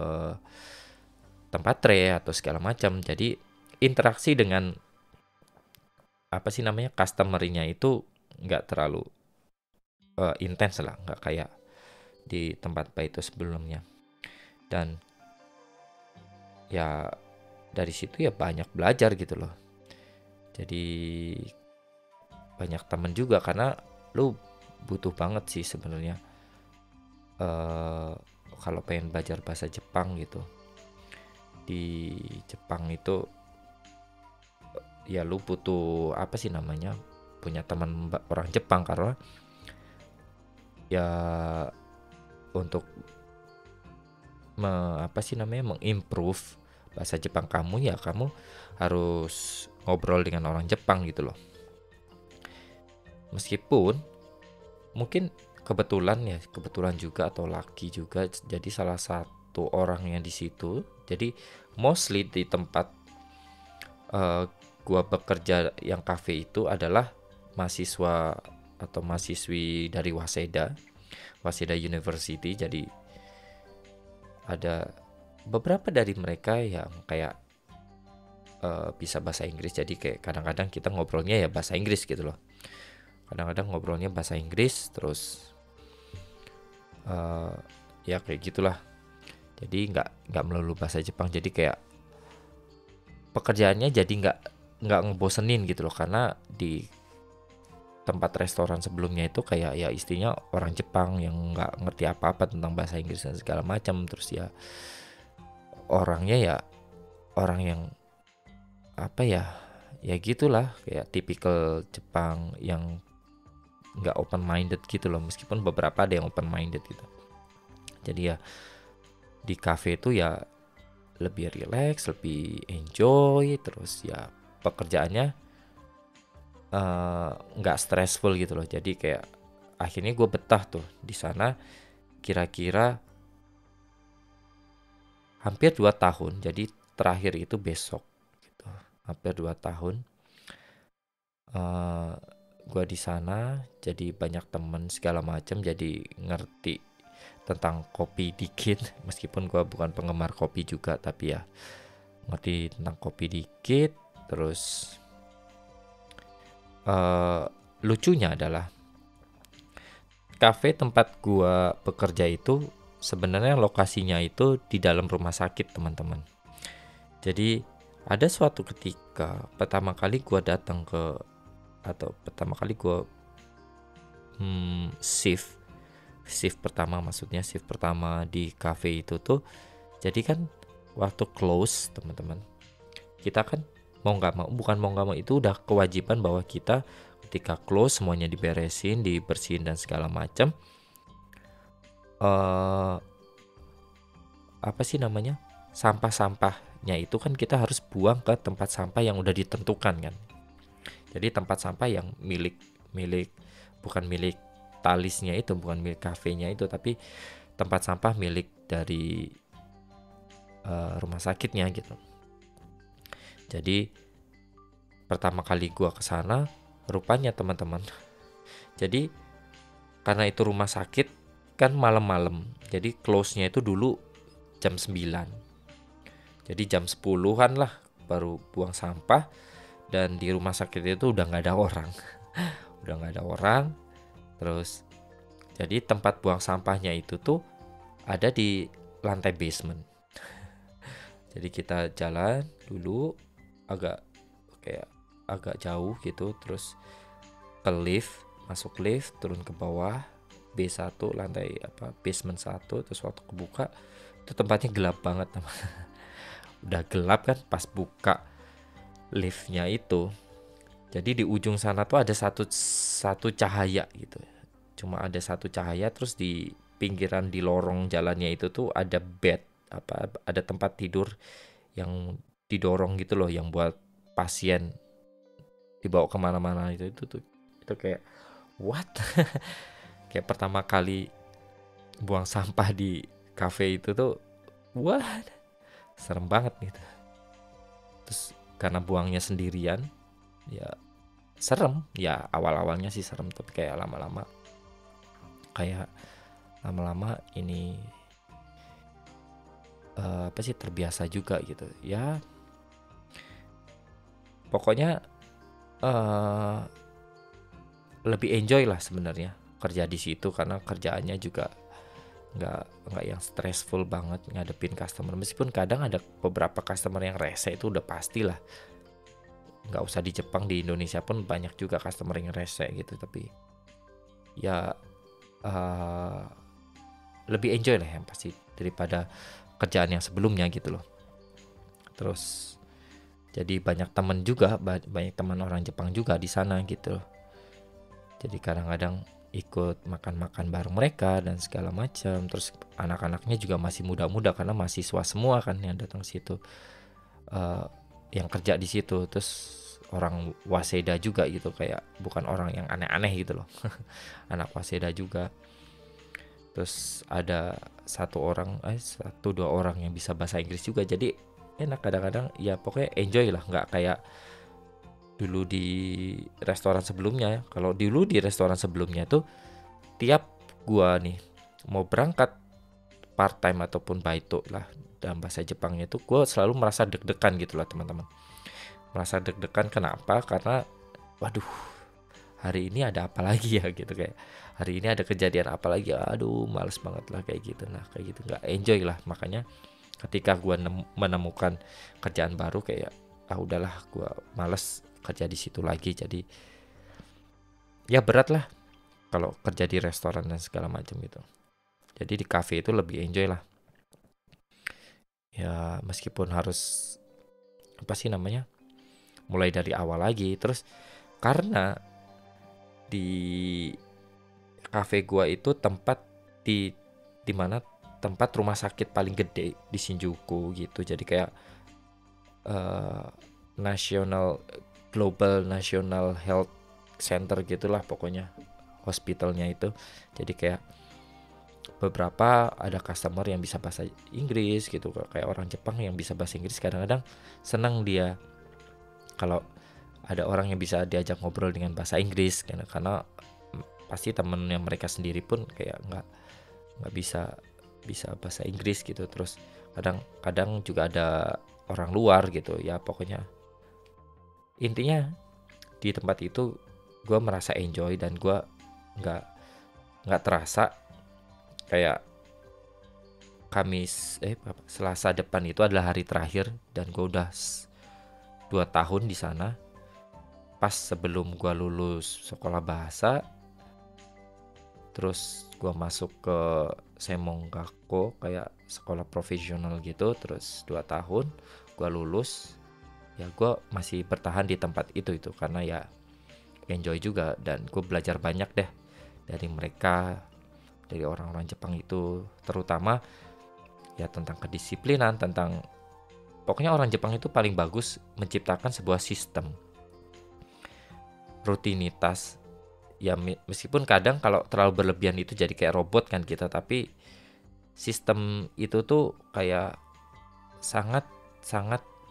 tempat tray atau segala macam. Jadi interaksi dengan apa sih namanya, customer-nya itu nggak terlalu intens lah, nggak kayak di tempat Baito sebelumnya. Dan ya dari situ ya banyak belajar gitu loh, jadi banyak temen juga karena lu butuh banget sih sebenarnya kalau pengen belajar bahasa Jepang gitu. Di Jepang itu ya lu butuh apa sih namanya, punya teman orang Jepang, karena ya untuk apa sih namanya, mengimprove bahasa Jepang kamu, ya kamu harus ngobrol dengan orang Jepang gitu loh. Meskipun mungkin kebetulan juga atau laki juga jadi salah satu orang yang di situ. Jadi mostly di tempat gua bekerja yang cafe itu adalah mahasiswa atau mahasiswi dari Waseda University. Jadi ada beberapa dari mereka yang kayak bisa bahasa Inggris, jadi kayak kadang-kadang kita ngobrolnya ya bahasa Inggris gitu loh. Kadang-kadang ngobrolnya bahasa Inggris, terus ya kayak gitulah. Jadi nggak melulu bahasa Jepang, jadi kayak pekerjaannya jadi nggak ngebosenin gitu loh, karena di tempat restoran sebelumnya itu kayak ya istrinya orang Jepang yang nggak ngerti apa-apa tentang bahasa Inggris dan segala macam. Terus ya orangnya ya orang yang apa ya gitulah, kayak tipikal Jepang yang nggak open minded gitu loh, meskipun beberapa ada yang open minded gitu. Jadi ya di cafe itu ya lebih relax, lebih enjoy, terus ya pekerjaannya nggak stressful gitu loh. Jadi kayak akhirnya gue betah tuh di sana kira-kira hampir 2 tahun. Jadi terakhir itu besok gitu. Hampir 2 tahun. eh gua di sana jadi banyak temen segala macam, jadi ngerti tentang kopi dikit meskipun gua bukan penggemar kopi juga, tapi ya ngerti tentang kopi dikit. Terus eh lucunya adalah kafe tempat gua bekerja itu sebenarnya lokasinya itu di dalam rumah sakit, teman-teman. Jadi ada suatu ketika pertama kali gua datang ke, atau pertama kali gua shift shift pertama, maksudnya shift pertama di cafe itu tuh, jadi kan waktu close, teman-teman, kita kan mau nggak mau, bukan mau nggak mau, itu udah kewajiban bahwa kita ketika close semuanya diberesin, dibersihin dan segala macam. eh Apa sih namanya, sampah-sampahnya itu kan kita harus buang ke tempat sampah yang udah ditentukan kan. Jadi tempat sampah yang milik milik bukan milik talisnya itu, bukan milik kafenya itu, tapi tempat sampah milik dari rumah sakitnya gitu. Jadi pertama kali gua ke sana, rupanya teman-teman, jadi karena itu rumah sakit kan malam-malam, jadi close-nya itu dulu jam 9. Jadi jam 10-an lah baru buang sampah, dan di rumah sakit itu udah nggak ada orang. Udah nggak ada orang. Terus jadi tempat buang sampahnya itu tuh ada di lantai basement. Jadi kita jalan dulu agak kayak agak jauh gitu, terus ke lift, masuk lift, turun ke bawah B1 lantai basement 1. Terus waktu kebuka itu tempatnya gelap banget, teman. Udah gelap kan pas buka liftnya itu. Jadi di ujung sana tuh ada satu cahaya gitu. Cuma ada satu cahaya, terus di pinggiran di lorong jalannya itu tuh ada bed, ada tempat tidur yang didorong gitu loh, yang buat pasien dibawa kemana-mana. Itu kayak what? Kayak pertama kali buang sampah di cafe itu tuh what? Serem banget gitu. Terus karena buangnya sendirian, ya serem. Ya awal-awalnya sih serem, tapi kayak lama-lama ini apa sih, terbiasa juga gitu ya. Pokoknya lebih enjoy lah sebenarnya kerja di situ, karena kerjaannya juga nggak yang stressful banget ngadepin customer. Meskipun kadang ada beberapa customer yang rese, itu udah pastilah. Nggak usah di Jepang, di Indonesia pun banyak juga customer yang rese gitu. Tapi ya lebih enjoy lah yang pasti daripada kerjaan yang sebelumnya gitu loh. Terus jadi banyak teman juga, banyak teman orang Jepang juga di sana gitu loh. Jadi kadang-kadang ikut makan-makan bareng mereka dan segala macam. Terus anak-anaknya juga masih muda-muda karena mahasiswa semua kan yang datang situ, yang kerja di situ. Terus orang Waseda juga gitu, kayak bukan orang yang aneh-aneh gitu loh. Anak Waseda juga. Terus ada satu dua orang yang bisa bahasa Inggris juga, jadi enak kadang-kadang ya. Pokoknya enjoy lah, nggak kayak dulu di restoran sebelumnya. Kalau dulu di restoran sebelumnya tuh tiap gua nih mau berangkat part time ataupun baito lah dalam bahasa Jepangnya itu, gua selalu merasa deg-degan gitu lah, teman-teman. Merasa deg-degan kenapa? Karena waduh, hari ini ada apa lagi ya gitu, kayak hari ini ada kejadian apa lagi, aduh males banget lah kayak gitu. Nah kayak gitu nggak enjoy lah. Makanya ketika gue menemukan kerjaan baru, kayak udahlah, gue males kerja di situ lagi. Jadi ya berat lah kalau kerja di restoran dan segala macam gitu. Jadi di cafe itu lebih enjoy lah ya, meskipun harus apa sih namanya, mulai dari awal lagi. Terus karena di cafe gua itu tempat di mana tempat rumah sakit paling gede di Shinjuku gitu. Jadi kayak national global national health center gitulah pokoknya hospitalnya itu. Jadi kayak beberapa ada customer yang bisa bahasa Inggris gitu, kayak orang Jepang yang bisa bahasa Inggris. Kadang-kadang senang dia kalau ada orang yang bisa diajak ngobrol dengan bahasa Inggris karena pasti temennya mereka sendiri pun kayak nggak bisa bahasa Inggris gitu. Terus kadang juga ada orang luar gitu ya. Pokoknya intinya di tempat itu gue merasa enjoy, dan gue nggak terasa kayak Selasa depan itu adalah hari terakhir, dan gue udah 2 tahun di sana. Pas sebelum gue lulus sekolah bahasa, terus gue masuk ke Semongkako, kayak sekolah profesional gitu. Terus 2 tahun gue lulus, ya gue masih bertahan di tempat itu karena ya enjoy juga, dan gue belajar banyak deh dari mereka, dari orang-orang Jepang itu, terutama ya tentang kedisiplinan, tentang pokoknya orang Jepang itu paling bagus menciptakan sebuah sistem rutinitas. Ya meskipun kadang kalau terlalu berlebihan itu jadi kayak robot kan kita, tapi sistem itu tuh kayak sangat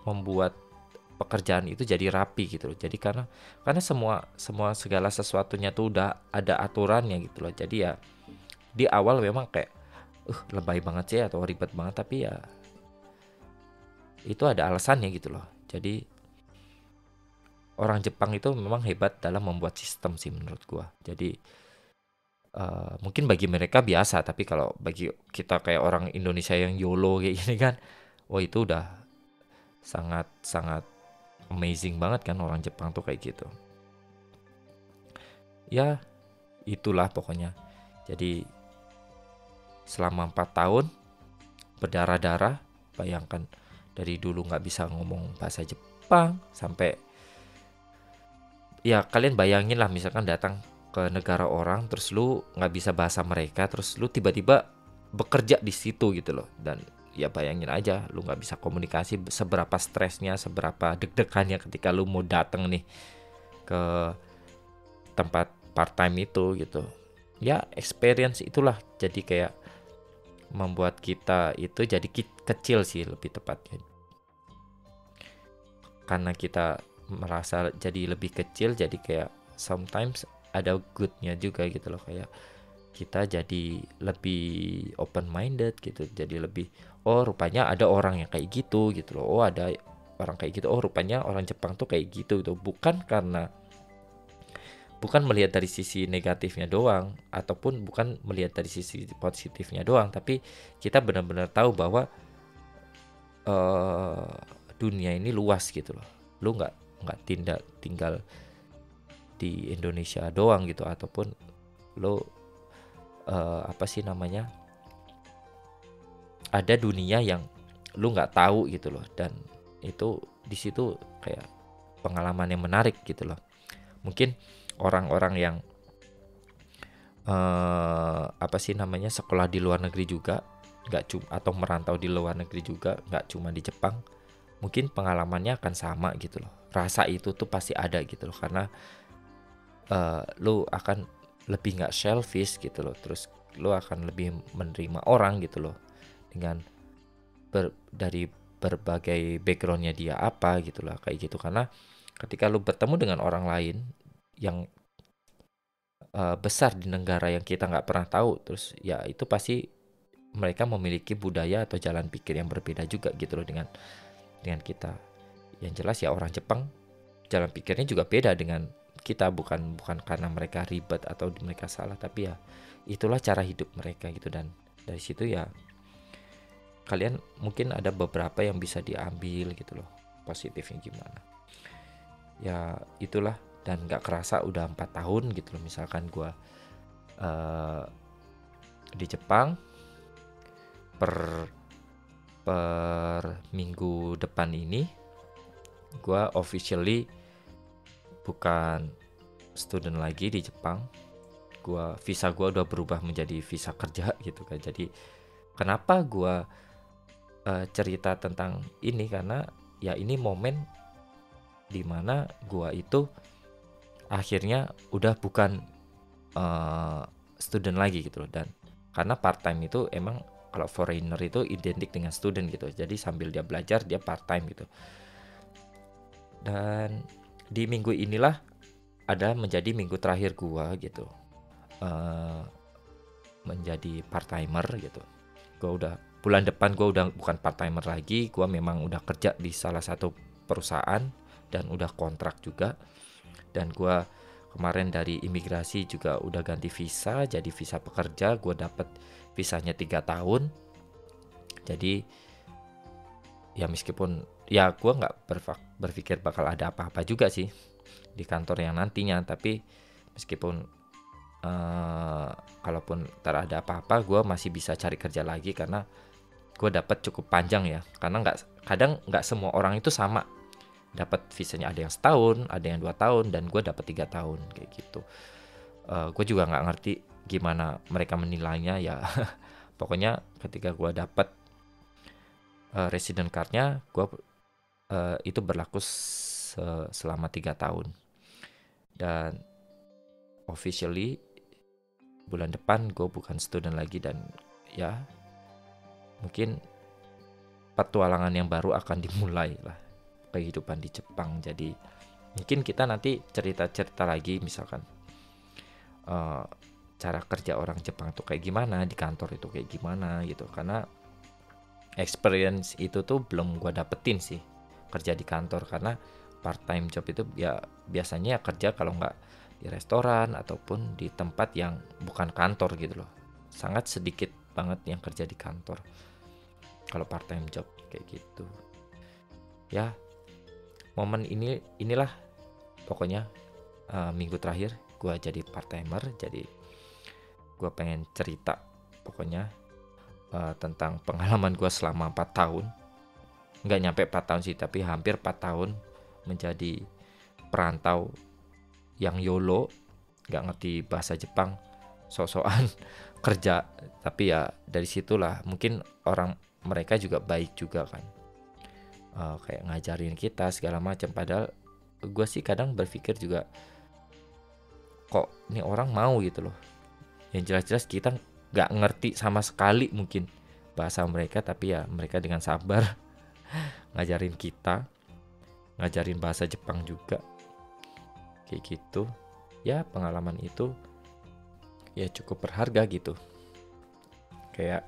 membuat pekerjaan itu jadi rapi gitu loh. Jadi karena segala sesuatunya tuh udah ada aturannya gitu loh. Jadi ya di awal memang kayak lebay banget sih atau ribet banget, tapi ya itu ada alasannya gitu loh. Jadi orang Jepang itu memang hebat dalam membuat sistem sih menurut gua. Jadi mungkin bagi mereka biasa, tapi kalau bagi kita kayak orang Indonesia yang YOLO kayak gini kan, wah itu udah sangat amazing banget kan orang Jepang tuh kayak gitu. Ya itulah pokoknya. Jadi selama 4 tahun berdarah-darah, bayangkan dari dulu nggak bisa ngomong bahasa Jepang sampai, ya kalian bayangin lah misalkan datang ke negara orang terus lu nggak bisa bahasa mereka, terus lu tiba-tiba bekerja di situ gitu loh. Dan ya bayangin aja lu nggak bisa komunikasi, seberapa stresnya, seberapa deg-degannya ketika lu mau datang nih ke tempat part time itu gitu. Ya experience itulah jadi kayak membuat kita itu jadi kecil sih lebih tepatnya, karena kita merasa jadi lebih kecil. Jadi kayak sometimes ada goodnya juga gitu loh, kayak kita jadi lebih open minded gitu, jadi lebih rupanya ada orang yang kayak gitu loh, ada orang kayak gitu, rupanya orang Jepang tuh kayak gitu. Bukan melihat dari sisi negatifnya doang, ataupun bukan melihat dari sisi positifnya doang, tapi kita benar-benar tahu bahwa dunia ini luas gitu loh. Lu nggak tinggal di Indonesia doang gitu, ataupun lu ada dunia yang lu nggak tahu gitu loh. Dan itu di situ kayak pengalaman yang menarik gitu loh. Mungkin orang-orang yang sekolah di luar negeri juga atau merantau di luar negeri juga, nggak cuma di Jepang, mungkin pengalamannya akan sama gitu loh. Rasa itu tuh pasti ada gitu loh, karena lu akan lebih nggak selfish gitu loh. Terus lu akan lebih menerima orang gitu loh, dengan dari berbagai backgroundnya dia apa gitu lah kayak gitu. Karena ketika lu bertemu dengan orang lain yang besar di negara yang kita nggak pernah tahu, terus ya itu pasti mereka memiliki budaya atau jalan pikir yang berbeda juga gitu loh dengan kita. Yang jelas ya orang Jepang jalan pikirnya juga beda dengan kita, bukan karena mereka ribet atau mereka salah, tapi ya itulah cara hidup mereka gitu. Dan dari situ ya kalian mungkin ada beberapa yang bisa diambil gitu loh, positifnya gimana. Ya itulah. Dan gak kerasa udah 4 tahun gitu loh. Misalkan gue di Jepang per minggu depan ini gue officially bukan student lagi di Jepang. Visa gue udah berubah menjadi visa kerja gitu kan. Jadi kenapa gue cerita tentang ini, karena ya ini momen dimana gue itu akhirnya udah bukan student lagi gitu loh. Dan karena part time itu emang kalau foreigner itu identik dengan student gitu, jadi sambil dia belajar dia part time gitu. Dan di minggu inilah ada menjadi minggu terakhir gua gitu, eh, menjadi part timer gitu. Gua udah bulan depan gua udah bukan part timer lagi, gua memang udah kerja di salah satu perusahaan dan udah kontrak juga. Dan gua kemarin dari imigrasi juga udah ganti visa jadi visa pekerja. Gua dapet visanya 3 tahun. Jadi ya meskipun ya gua nggak berpikir bakal ada apa-apa juga sih di kantor yang nantinya, tapi meskipun kalaupun ntar ada apa-apa gue masih bisa cari kerja lagi karena gue dapat cukup panjang ya, karena kadang nggak semua orang itu sama dapat visanya, ada yang setahun, ada yang 2 tahun, dan gue dapat 3 tahun kayak gitu. Gue juga nggak ngerti gimana mereka menilainya ya. Pokoknya ketika gue dapat resident cardnya, gue itu berlaku selama 3 tahun, dan officially bulan depan gue bukan student lagi, dan ya mungkin petualangan yang baru akan dimulai lah, kehidupan di Jepang. Jadi mungkin kita nanti cerita-cerita lagi misalkan cara kerja orang Jepang tuh kayak gimana, di kantor itu kayak gimana gitu, karena experience itu tuh belum gue dapetin sih kerja di kantor, karena part time job itu ya biasanya kerja kalau nggak di restoran ataupun di tempat yang bukan kantor gitu loh. Sangat sedikit banget yang kerja di kantor kalau part time job kayak gitu. Ya, momen inilah pokoknya minggu terakhir gue jadi part timer. Jadi gue pengen cerita pokoknya tentang pengalaman gue selama 4 tahun. Nggak nyampe 4 tahun sih, tapi hampir 4 tahun menjadi perantau yang YOLO, nggak ngerti bahasa Jepang, sok-sokan kerja. Tapi ya dari situlah mungkin mereka juga baik juga kan, kayak ngajarin kita segala macam. Padahal gue sih kadang berpikir juga, kok ini orang mau gitu loh, yang jelas-jelas kita nggak ngerti sama sekali mungkin bahasa mereka, tapi ya mereka dengan sabar ngajarin kita, ngajarin bahasa Jepang juga kayak gitu. Ya pengalaman itu ya cukup berharga gitu, kayak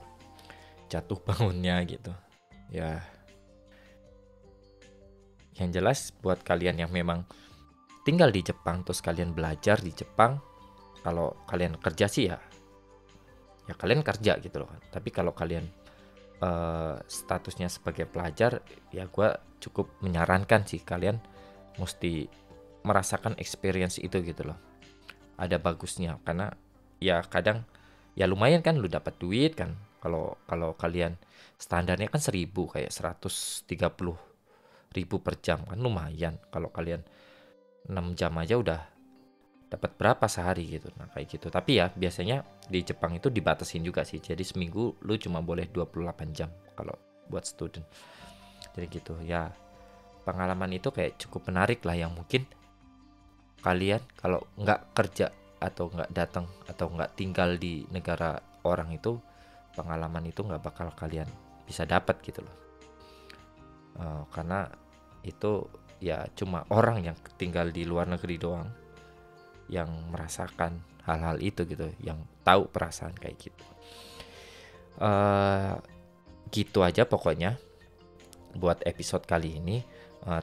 jatuh bangunnya gitu ya. Yang jelas buat kalian yang memang tinggal di Jepang terus kalian belajar di Jepang, kalau kalian kerja sih ya kalian kerja gitu loh. Tapi kalau kalian statusnya sebagai pelajar, ya gue cukup menyarankan sih kalian mesti merasakan experience itu gitu loh. Ada bagusnya, karena ya kadang ya lumayan kan lu dapat duit kan. Kalau kalian standarnya kan 1.000, kayak 130.000 per jam kan lumayan. Kalau kalian 6 jam aja udah dapat berapa sehari gitu. Nah kayak gitu. Tapi ya biasanya di Jepang itu dibatasin juga sih. Jadi seminggu lu cuma boleh 28 jam kalau buat student. Jadi gitu ya. Pengalaman itu kayak cukup menarik lah, yang mungkin kalian kalau nggak kerja atau nggak datang atau nggak tinggal di negara orang itu, pengalaman itu nggak bakal kalian bisa dapat gitu loh. Karena itu ya cuma orang yang tinggal di luar negeri doang yang merasakan hal-hal itu gitu, yang tahu perasaan kayak gitu. Gitu aja pokoknya buat episode kali ini.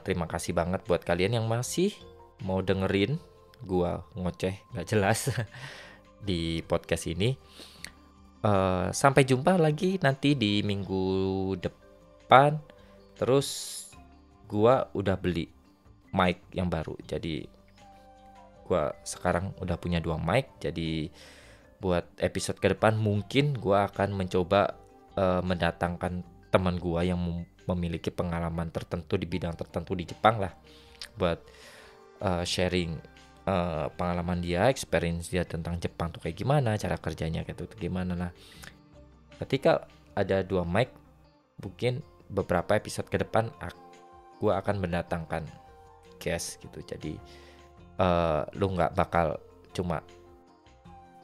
Terima kasih banget buat kalian yang masih mau dengerin gua ngoceh gak jelas di podcast ini. Sampai jumpa lagi nanti di minggu depan. Terus gua udah beli mic yang baru, jadi gua sekarang udah punya 2 mic. Jadi buat episode ke depan mungkin gua akan mencoba mendatangkan teman gua yang memiliki pengalaman tertentu di bidang tertentu di Jepang lah, buat sharing pengalaman dia, experience dia tentang Jepang tuh kayak gimana, cara kerjanya kayak tuh gimana. Nah ketika ada 2 mic, mungkin beberapa episode ke depan gue akan mendatangkan guest gitu. Jadi lu nggak bakal cuma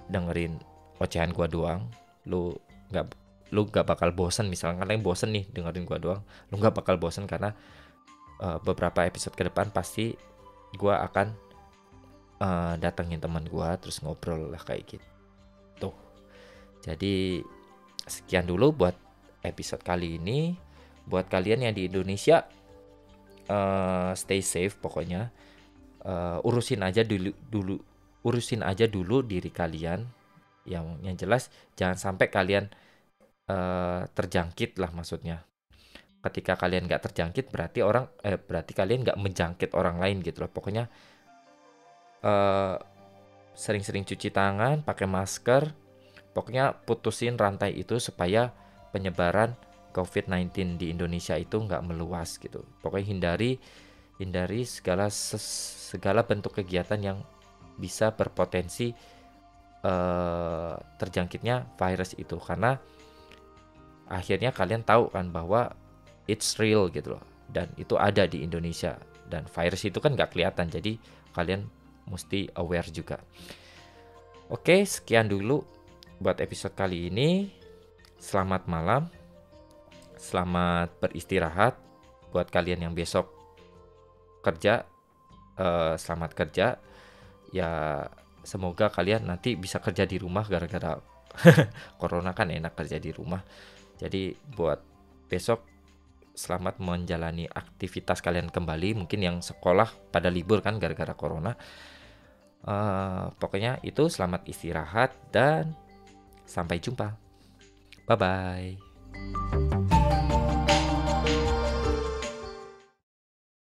dengerin ocehan gue doang. Lu nggak bakal bosen. Misalkan kalian bosen nih dengerin gue doang, lu nggak bakal bosen, karena beberapa episode ke depan pasti gua akan datengin teman gua terus ngobrol lah kayak gitu. Jadi sekian dulu buat episode kali ini. Buat kalian yang di Indonesia, stay safe pokoknya. Urusin aja dulu diri kalian. Yang jelas jangan sampai kalian terjangkit lah maksudnya. Ketika kalian nggak terjangkit berarti kalian nggak menjangkit orang lain gitu loh. Pokoknya sering-sering cuci tangan, pakai masker. Pokoknya putusin rantai itu supaya penyebaran COVID-19 di Indonesia itu nggak meluas gitu. Pokoknya hindari segala bentuk kegiatan yang bisa berpotensi terjangkitnya virus itu, karena akhirnya kalian tahu kan bahwa it's real gitu loh, dan itu ada di Indonesia, dan virus itu kan nggak kelihatan, jadi kalian mesti aware juga. Oke, sekian dulu buat episode kali ini. Selamat malam, selamat beristirahat. Buat kalian yang besok kerja, selamat kerja. Ya semoga kalian nanti bisa kerja di rumah gara-gara corona kan enak kerja di rumah. Jadi buat besok selamat menjalani aktivitas kalian kembali. Mungkin yang sekolah pada libur kan gara-gara corona. Pokoknya itu selamat istirahat dan sampai jumpa. Bye-bye.